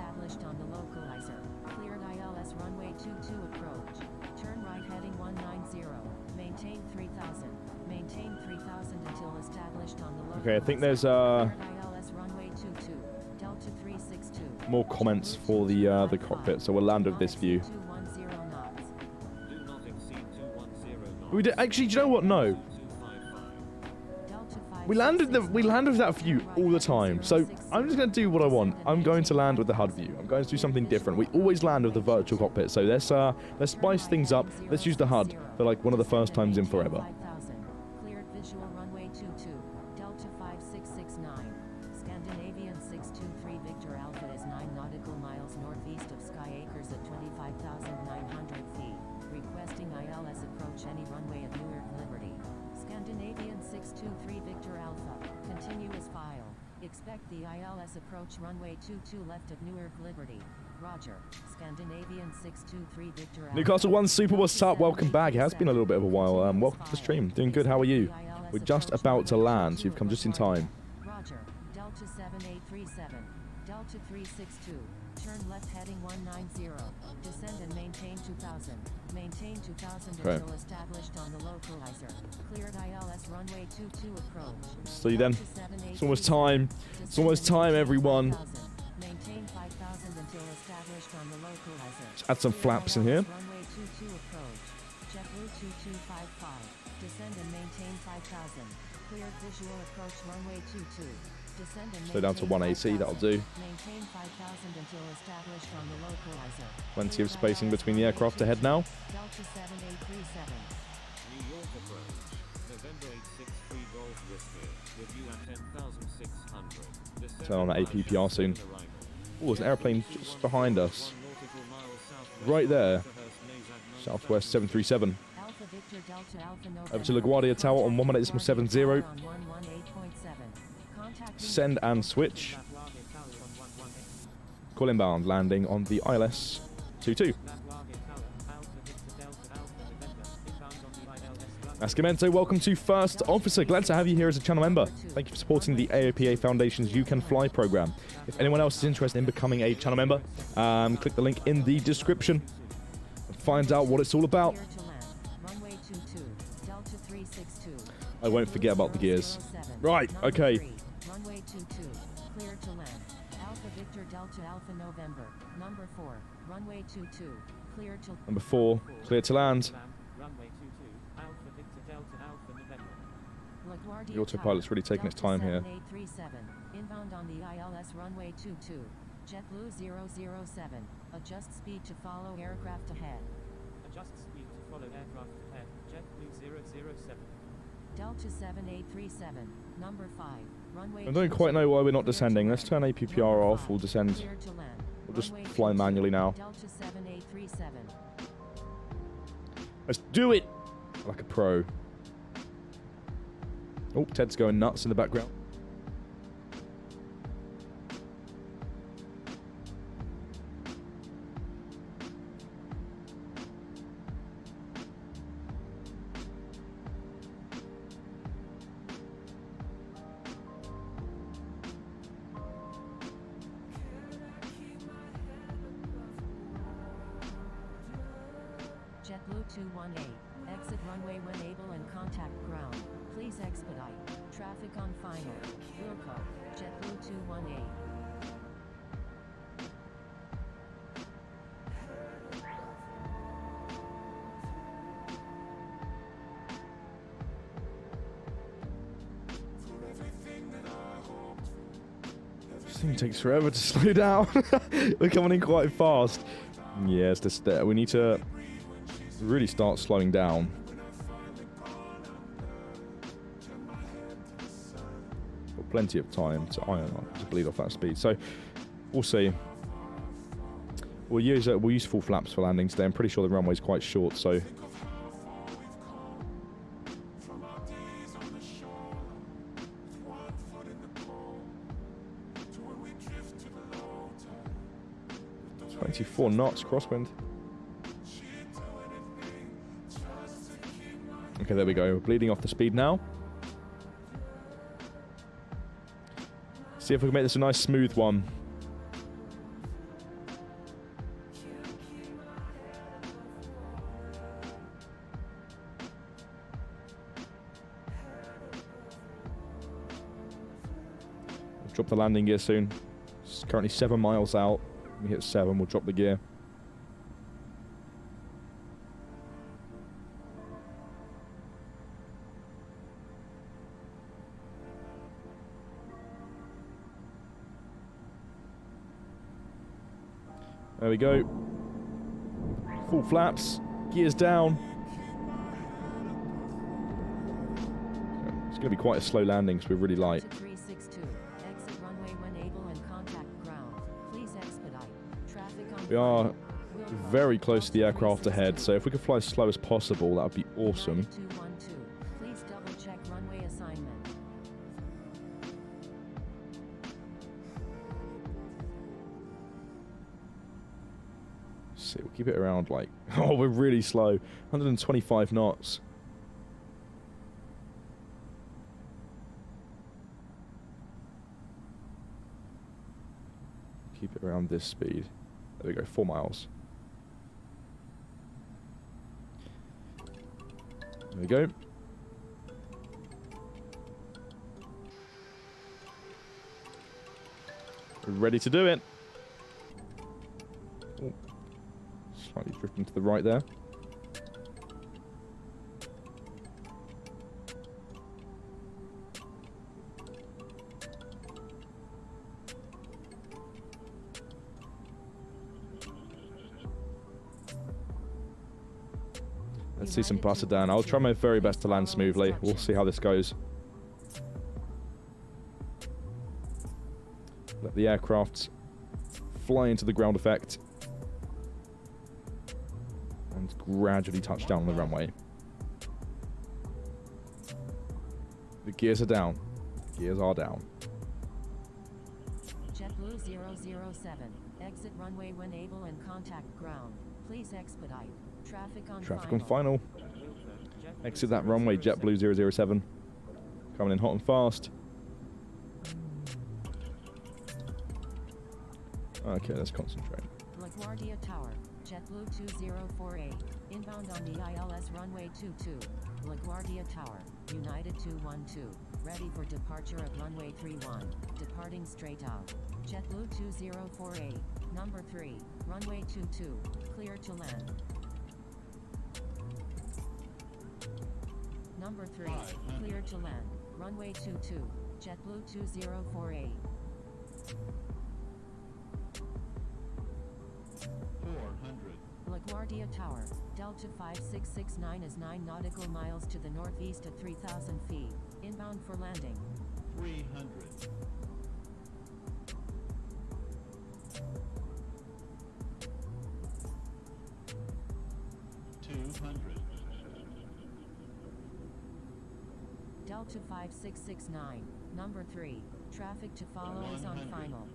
Okay, I think there's more comments for the cockpit, so we'll land with this view. We did, actually, do you know what? No. We landed with that view all the time, so I'm just going to do what I want. I'm going to land with the HUD view. I'm going to do something different. We always land with the virtual cockpit, so let's spice things up. Let's use the HUD for like one of the first times in forever. Cleared visual runway 22, Delta 5669, Scandinavian 623 Victor Alpha is 9 nautical miles north. any runway at Newark Liberty. Scandinavian 623 Victor Alpha, continue as file. Expect the ILS approach runway 22 left at Newark Liberty. Roger. Scandinavian 623 Victor Alpha. Newcastle 1 Super, what's up? Welcome back. It has been a little bit of a while. Welcome to the stream. Doing good. How are you? We're just about to land, so you've come just in time. Roger. Delta 7837. Delta 362. Turn left heading 190. Descend and maintain 2000. Maintain 2000 Okay. until established on the localizer. Cleared ILS runway 22 approach. See you then. It's almost time. It's almost time, everyone. Maintain 5000 until established on the localizer. Let's add some flaps in here. Runway 22 approach. JetBlue 2255. Descend and maintain 5000. Cleared visual approach runway 22. Descend and Slow down to maintain 180, that'll 5000. do. Maintain 5000 until established on the localizer. Plenty of spacing between the aircraft ahead now. Delta 7837. New York approach. November 863 Golf Whiskey. With you at 10,600. Turn on that APPR soon. Oh, there's an airplane just behind us. Right there. Southwest 737. Alpha Victor Delta Alpha Over to LaGuardia Tower on 1.70. Send and switch. Call inbound, landing on the ILS 22. Eskimento, welcome to First Officer. Glad to have you here as a channel member. Thank you for supporting the AOPA Foundation's You Can Fly program. If anyone else is interested in becoming a channel member, click the link in the description and find out what it's all about. I won't forget about the gears. Right, okay. Runway 22, clear to land. Alpha Victor Delta Alpha November. Number 4, runway 22, clear to Number 4, clear to land. Runway 22, Alpha Victor Delta Alpha November. LaGuardia The autopilot's really taking its time here. 7837, inbound on the ILS runway 22. JetBlue 007, adjust speed to follow aircraft ahead. Adjust speed to follow aircraft ahead. JetBlue 007. Delta 7837, number 5, runway I don't quite know why we're not descending. Let's turn APPR off. We'll descend. Clear to land. We'll just Runway fly 22, manually now. Delta 7837. Let's do it! Like a pro. Oh, Ted's going nuts in the background. JetBlue 218, exit runway when able and contact ground. Please expedite. Traffic on final. Wilco, JetBlue 218. This thing takes forever to slow down. We're coming in quite fast. Yes, we need to really start slowing down. Got plenty of time to bleed off that speed. So we'll see. We'll use full flaps for landing today. I'm pretty sure the runway's quite short, so. It's 24 knots crosswind. Okay, there we go. We're bleeding off the speed now. See if we can make this a nice smooth one. We'll drop the landing gear soon. It's currently 7 miles out. When we hit 7, we'll drop the gear. There we go. Full flaps, gears down. It's going to be quite a slow landing because we're really light. 362, exit runway when able and contact ground. Please expedite. Traffic on We are very close to the aircraft ahead, so if we could fly as slow as possible, that would be awesome. 212. Please double check runway assignment. See, we'll keep it around like, oh, we're really slow. 125 knots. Keep it around this speed. There we go, 4 miles. There we go. We're ready to do it. Oh, slightly drifting to the right there. Let's see some butter down. I'll try my very best to land smoothly. We'll see how this goes. Let the aircraft fly into the ground effect. And gradually touch down on the runway. The gears are down. The gears are down. JetBlue 007. Exit runway when able and contact ground. Please expedite. Traffic on final. Exit that runway, JetBlue 007. Coming in hot and fast. Okay, let's concentrate. LaGuardia Tower, JetBlue 2048. Inbound on the ILS runway 22. LaGuardia Tower, United 212. Ready for departure at runway 31. Departing straight out. JetBlue 2048. Number 3. Runway 22. Clear to land. Number 3. Clear to land. Runway 22. JetBlue 2048. 400. LaGuardia Tower, Delta 5669 is 9 nautical miles to the northeast at 3,000 feet. Inbound for landing. 300. 200. Delta 5669, number 3. Traffic to follow is on 100. final.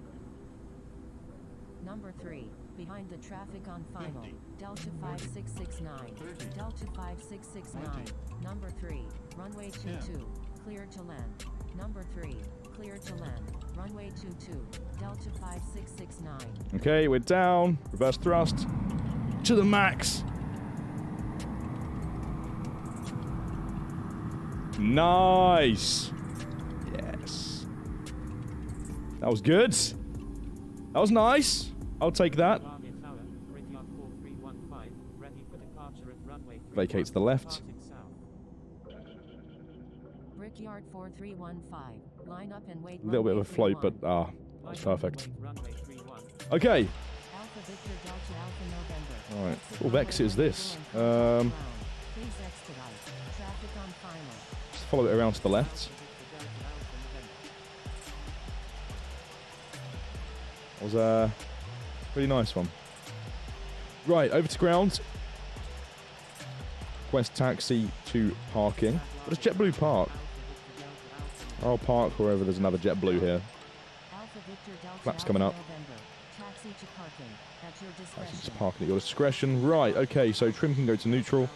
Number 3. Behind the traffic on final. 50. Delta 5669. 30. Delta 5669. 20. Number 3. Runway 22. Clear to land. Number 3. Clear to land. Runway 22. Delta 5669. Okay, we're down. Reverse thrust. To the max. Nice. Yes. That was good. That was nice. I'll take that. Target tower, Brickyard 4315, ready for departure at runway 31, Vacate to the left. departing south. Brickyard 4315. Line up and wait. A little bit of a float, but Line that's up and perfect. wait, runway 31. Okay. Alpha Victor Delta Alpha November. Alright. Exit What exit is runway this? 22 and contact ground. Please expedite. Traffic on final. Just follow it around to the left. That was a really nice one. Right, over to ground. Request taxi to parking. What does JetBlue park? I'll park wherever there's another JetBlue here. Alpha Victor Delta Flaps Alpha coming up. November. Taxi to parking at your Actually, discretion. just parking at your discretion. Right, okay, so trim can go to neutral.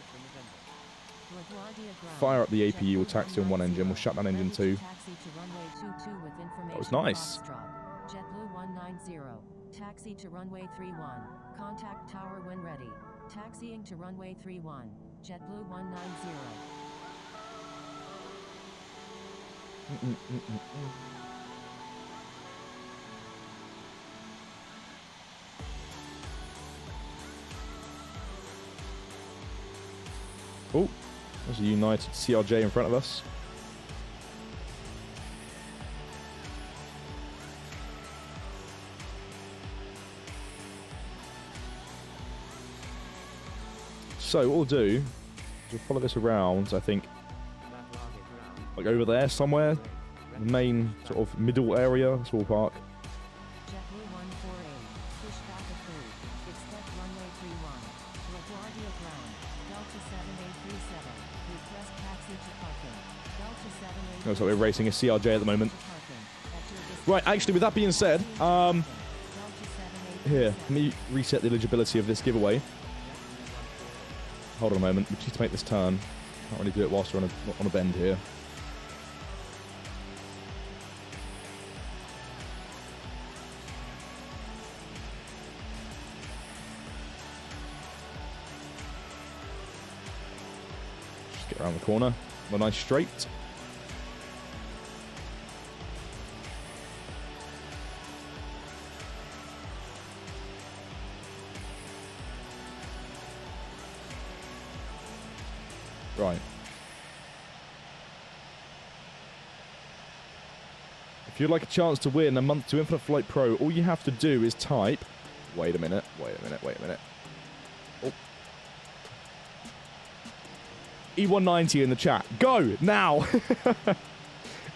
LaGuardia ground. Fire up the APU, we'll JetBlue taxi on one engine, we'll shut down engine ready to 2. Taxi to runway 22 with information. was nice. Foxtrot. JetBlue 190. Taxi to runway 31. Contact tower when ready. Taxiing to runway 31. JetBlue 190. Oh, there's a United CRJ in front of us. So what we'll do is we'll follow this around, I think, like over there somewhere, the main sort of middle area, so we'll park. JetBlue 148. Pushback approved. Expect runway Looks like we're racing a CRJ at the moment. Right, actually, with that being said, here, let me reset the eligibility of this giveaway. Hold on a moment. We need to make this turn. Can't really do it whilst we're on a bend here. Just get around the corner. A nice straight. Right. If you'd like a chance to win a month to Infinite Flight Pro, all you have to do is type... Wait a minute. Oh. E190 in the chat. Go! Now!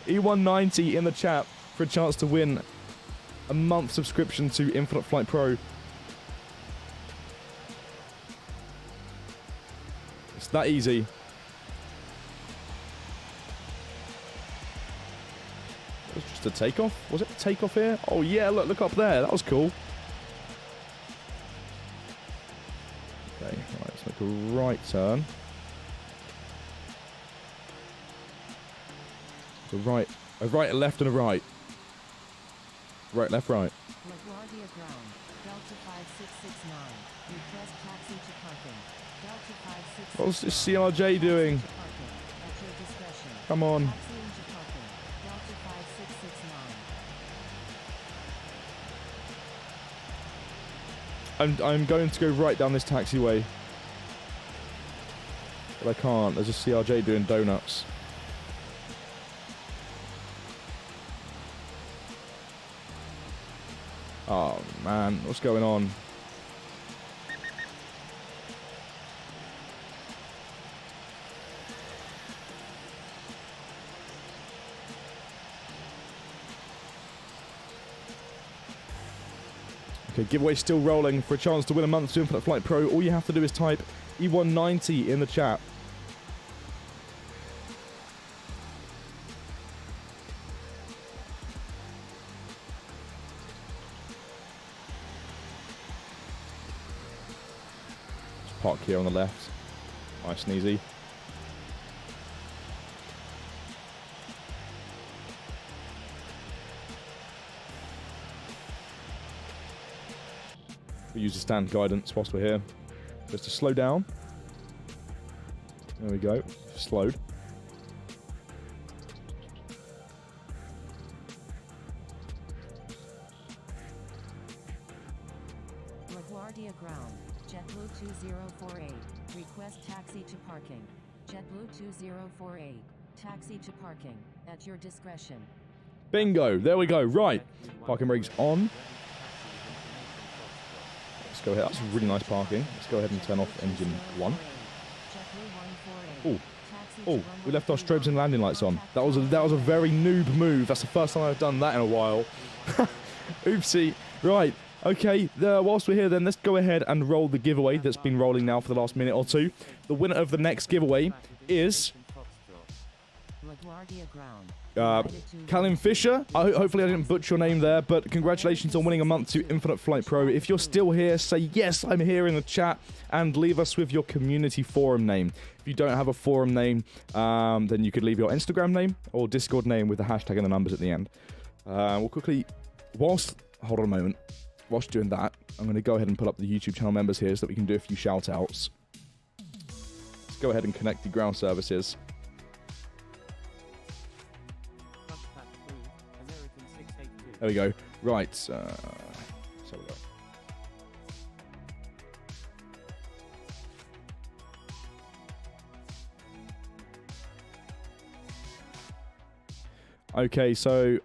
E190 in the chat for a chance to win a month subscription to Infinite Flight Pro. It's that easy. It was just a takeoff? Was it a takeoff here? Oh yeah, look up there. That was cool. Okay, right, let's make a right turn. A right, a left, and a right. Right, left, right. LaGuardia ground, Delta 5669. Request taxi to parking. Delta 5669. What's this CRJ doing? At your discretion. Come on. Taxi into parking. Delta 5669. I'm going to go right down this taxiway. But I can't. There's a CRJ doing donuts. Oh man, what's going on? Okay, giveaway still rolling for a chance to win a month to Infinite Flight Pro. All you have to do is type E190 in the chat. Park here on the left. Nice and easy. We use the stand guidance whilst we're here. Just to slow down. There we go. Slowed. LaGuardia ground. JetBlue 2048. Request taxi to parking. JetBlue 2048. Taxi to parking. At your discretion. Bingo. There we go. Right. Parking brakes on. Let's go ahead. That's really nice parking. Let's go ahead and turn off engine 1. Oh. Oh, we left our strobes and landing lights on. That was a very noob move. That's the first time I've done that in a while. Oopsie. Right. Okay, whilst we're here then, let's go ahead and roll the giveaway that's been rolling now for the last minute or two. The winner of the next giveaway is... Callum Fisher. Hopefully I didn't butcher your name there, but congratulations on winning a month to Infinite Flight Pro. If you're still here, say yes, I'm here in the chat, and leave us with your community forum name. If you don't have a forum name, then you could leave your Instagram name or Discord name with the hashtag and the numbers at the end. We'll quickly, hold on a moment. Whilst doing that, I'm going to go ahead and pull up the YouTube channel members here so that we can do a few shout-outs. Let's go ahead and connect the ground services. There we go. Right. So we go. Okay, so...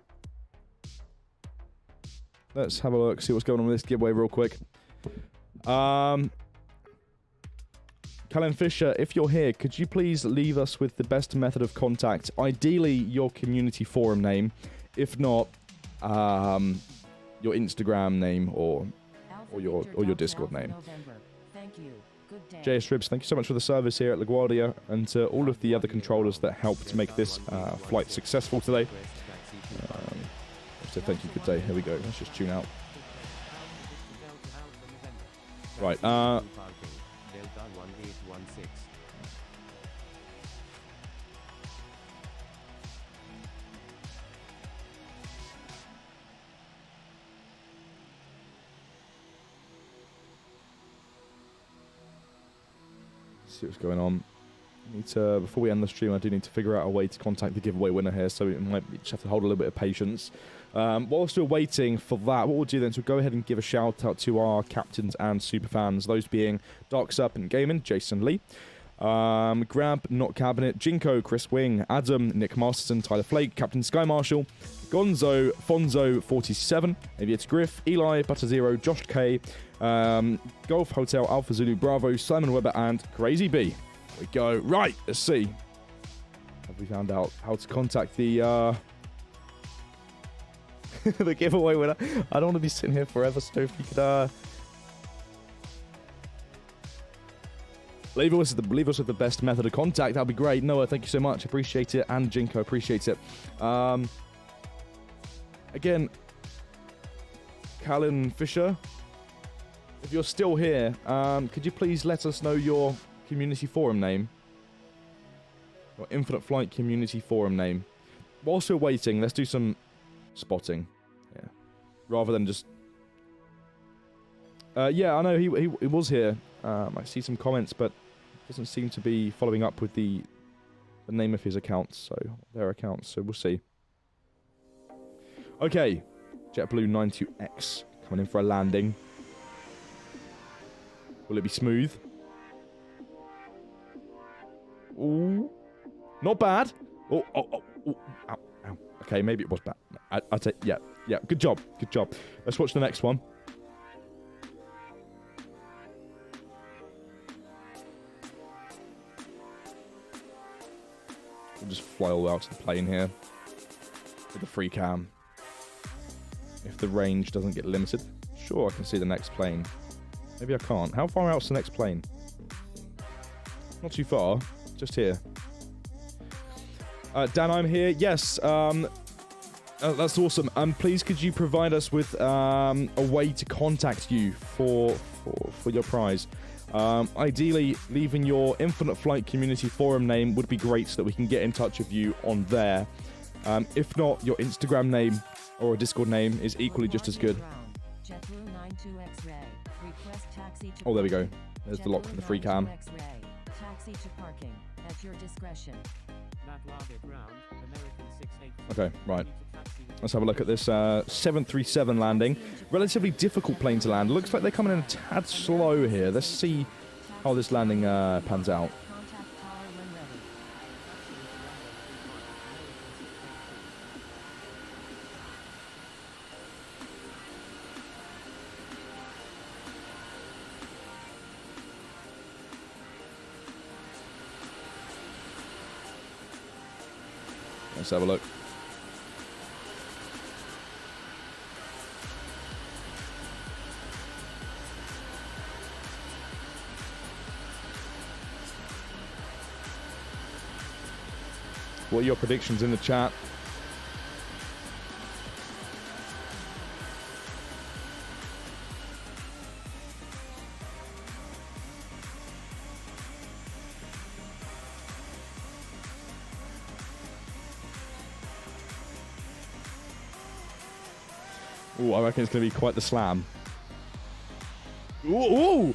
let's have a look, see what's going on with this giveaway real quick. Callum Fisher, if you're here, could you please leave us with the best method of contact? Ideally, your community forum name. If not, your Instagram name or your Discord name. Thank you. Good day. JS Ribs, thank you so much for the service here at LaGuardia, and to all of the other controllers that helped to make this flight successful today. So thank you, good day. Here we go. Let's just tune out. Right. See what's going on. Need to, before we end the stream, I do need to figure out a way to contact the giveaway winner here, so it might just have to hold a little bit of patience. Whilst we're waiting for that, what we'll do then is we'll go ahead and give a shout out to our captains and super fans, those being Darksup Gaming, Jason Lee, Grab, Not Cabinet, Jinko, Chris Wing, Adam, Nick Masterson, Tyler Flake, Captain Sky Marshall, Gonzo, Fonzo 47, Aviator Griff, Eli, Butter Zero, Josh K, Golf Hotel Alpha Zulu Bravo, Simon Webber, and Crazy B. We go. Right, let's see. Have we found out how to contact the the giveaway winner? I don't want to be sitting here forever, so if you could leave us with the best method of contact, that'd be great. Noah, thank you so much. Appreciate it. And Jinko, appreciate it. Again, Callan Fisher, if you're still here, could you please let us know your community forum name? Your Infinite Flight community forum name. Whilst we're waiting, let's do some spotting. Yeah. Rather than just... yeah, I know he was here. I see some comments, but doesn't seem to be following up with the name of his accounts, so their accounts, so we'll see. Okay, JetBlue 92X coming in for a landing. Will it be smooth? Ooh, not bad. Oh, ow, ow. Okay, maybe it was bad. I'd say, yeah, good job. Let's watch the next one. We'll just fly all the way out to the plane here with the free cam. If the range doesn't get limited, sure, I can see the next plane. Maybe I can't. How far out's the next plane? Not too far. Just here. Dan, I'm here. Yes. That's awesome. Please, could you provide us with a way to contact you for your prize? Ideally, leaving your Infinite Flight community forum name would be great so that we can get in touch with you on there. If not, your Instagram name or a Discord name is equally just as good. Oh, there we go. There's the lock for the free cam. Taxi to parking at your discretion. Okay, right. Let's have a look at this 737 landing. Relatively difficult plane to land. Looks like they're coming in a tad slow here. Let's see how this landing pans out. Let's have a look. What are your predictions in the chat? Ooh, I reckon it's going to be quite the slam. Ooh!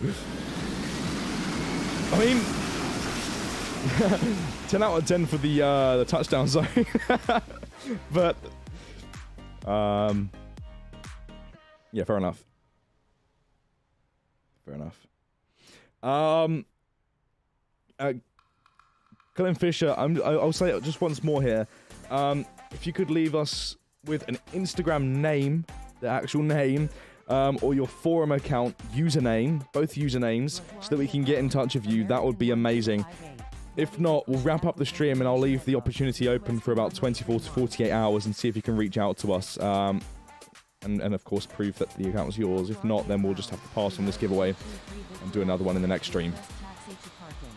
I mean, 10 out of 10 for the touchdown zone. But, yeah, fair enough. Colin Fisher, I'll say it just once more here. If you could leave us with an Instagram name, the actual name, or your forum account username, both usernames, so that we can get in touch with you, that would be amazing. If not, we'll wrap up the stream and I'll leave the opportunity open for about 24 to 48 hours and see if you can reach out to us. And and of course prove that the account was yours. If not, then we'll just have to pass on this giveaway and do another one in the next stream. Taxi to parking.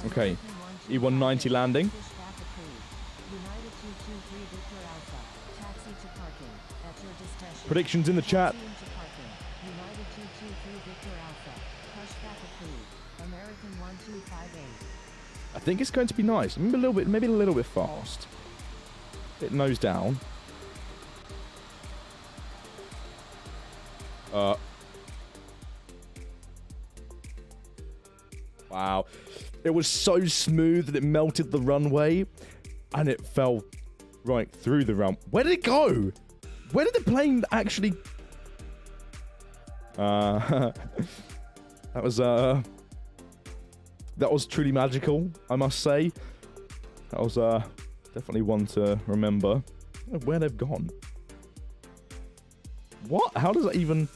Okay, E190 landing. Pushback approved. United 223 Victor Alpha. Taxi to parking. At your discretion. Predictions in the chat. Taxiing to parking. United 223 Victor Alpha. Pushback approved. American 1258. I think it's going to be nice. Maybe a little bit fast. Bit nose down. Wow. It was so smooth that it melted the runway and it fell right through the run. Where did it go? Where did the plane actually... that was truly magical, I must say. That was definitely one to remember. I don't know where they've gone. What? How does that even...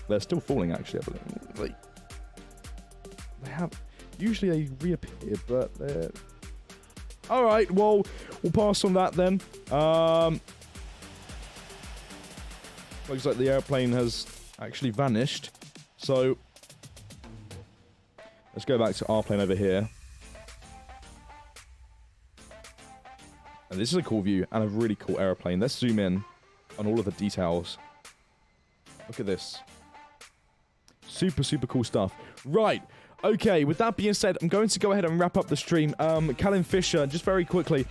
They're still falling, actually, I believe. Like, they have... Usually they reappear, but they're... Alright, well, we'll pass on that then. Looks like the airplane has actually vanished. So, let's go back to our plane over here. And this is a cool view and a really cool airplane. Let's zoom in on all of the details. Look at this. Super, super cool stuff. Right. Okay, with that being said, I'm going to go ahead and wrap up the stream. Callum Fisher, just very quickly,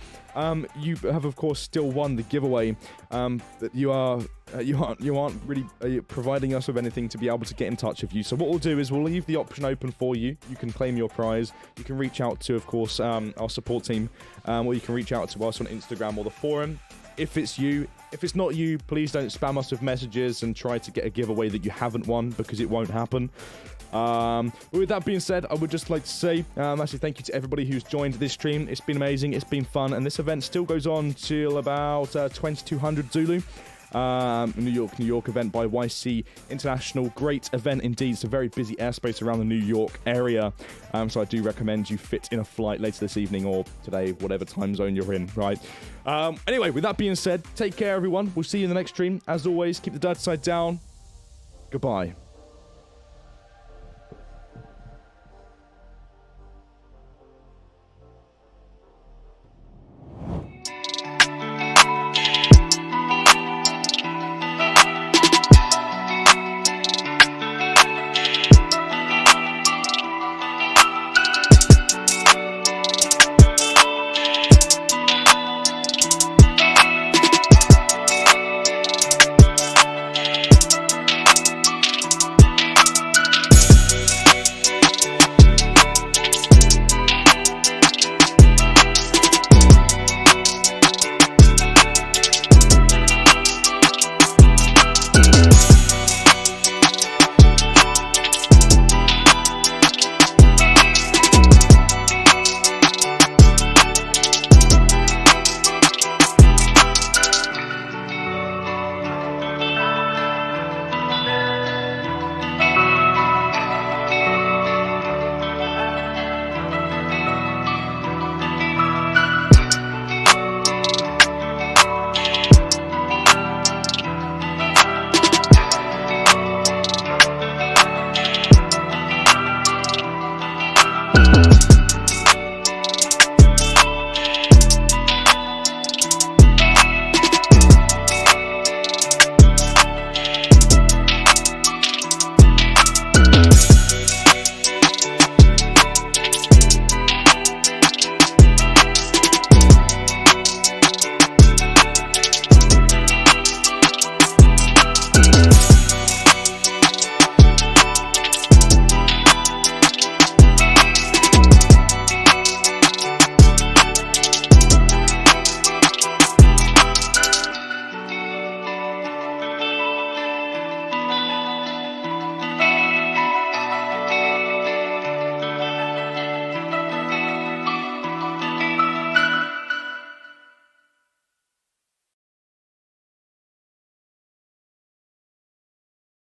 you have, of course, still won the giveaway. But you aren't really providing us with anything to be able to get in touch with you. So what we'll do is we'll leave the option open for you. You can claim your prize. You can reach out to, of course, our support team, or you can reach out to us on Instagram or the forum. If it's you. If it's not you, please don't spam us with messages and try to get a giveaway that you haven't won, because it won't happen. But with that being said, I would just like to say massive thank you to everybody who's joined this stream. It's been amazing, it's been fun, and this event still goes on till about 2200 Zulu. New York event by YC International. Great event indeed. It's a very busy airspace around the New York area, so I do recommend you fit in a flight later this evening or today, whatever time zone you're in, right? Anyway, with that being said, take care everyone. We'll see you in the next stream. As always, keep the dark side down. Goodbye.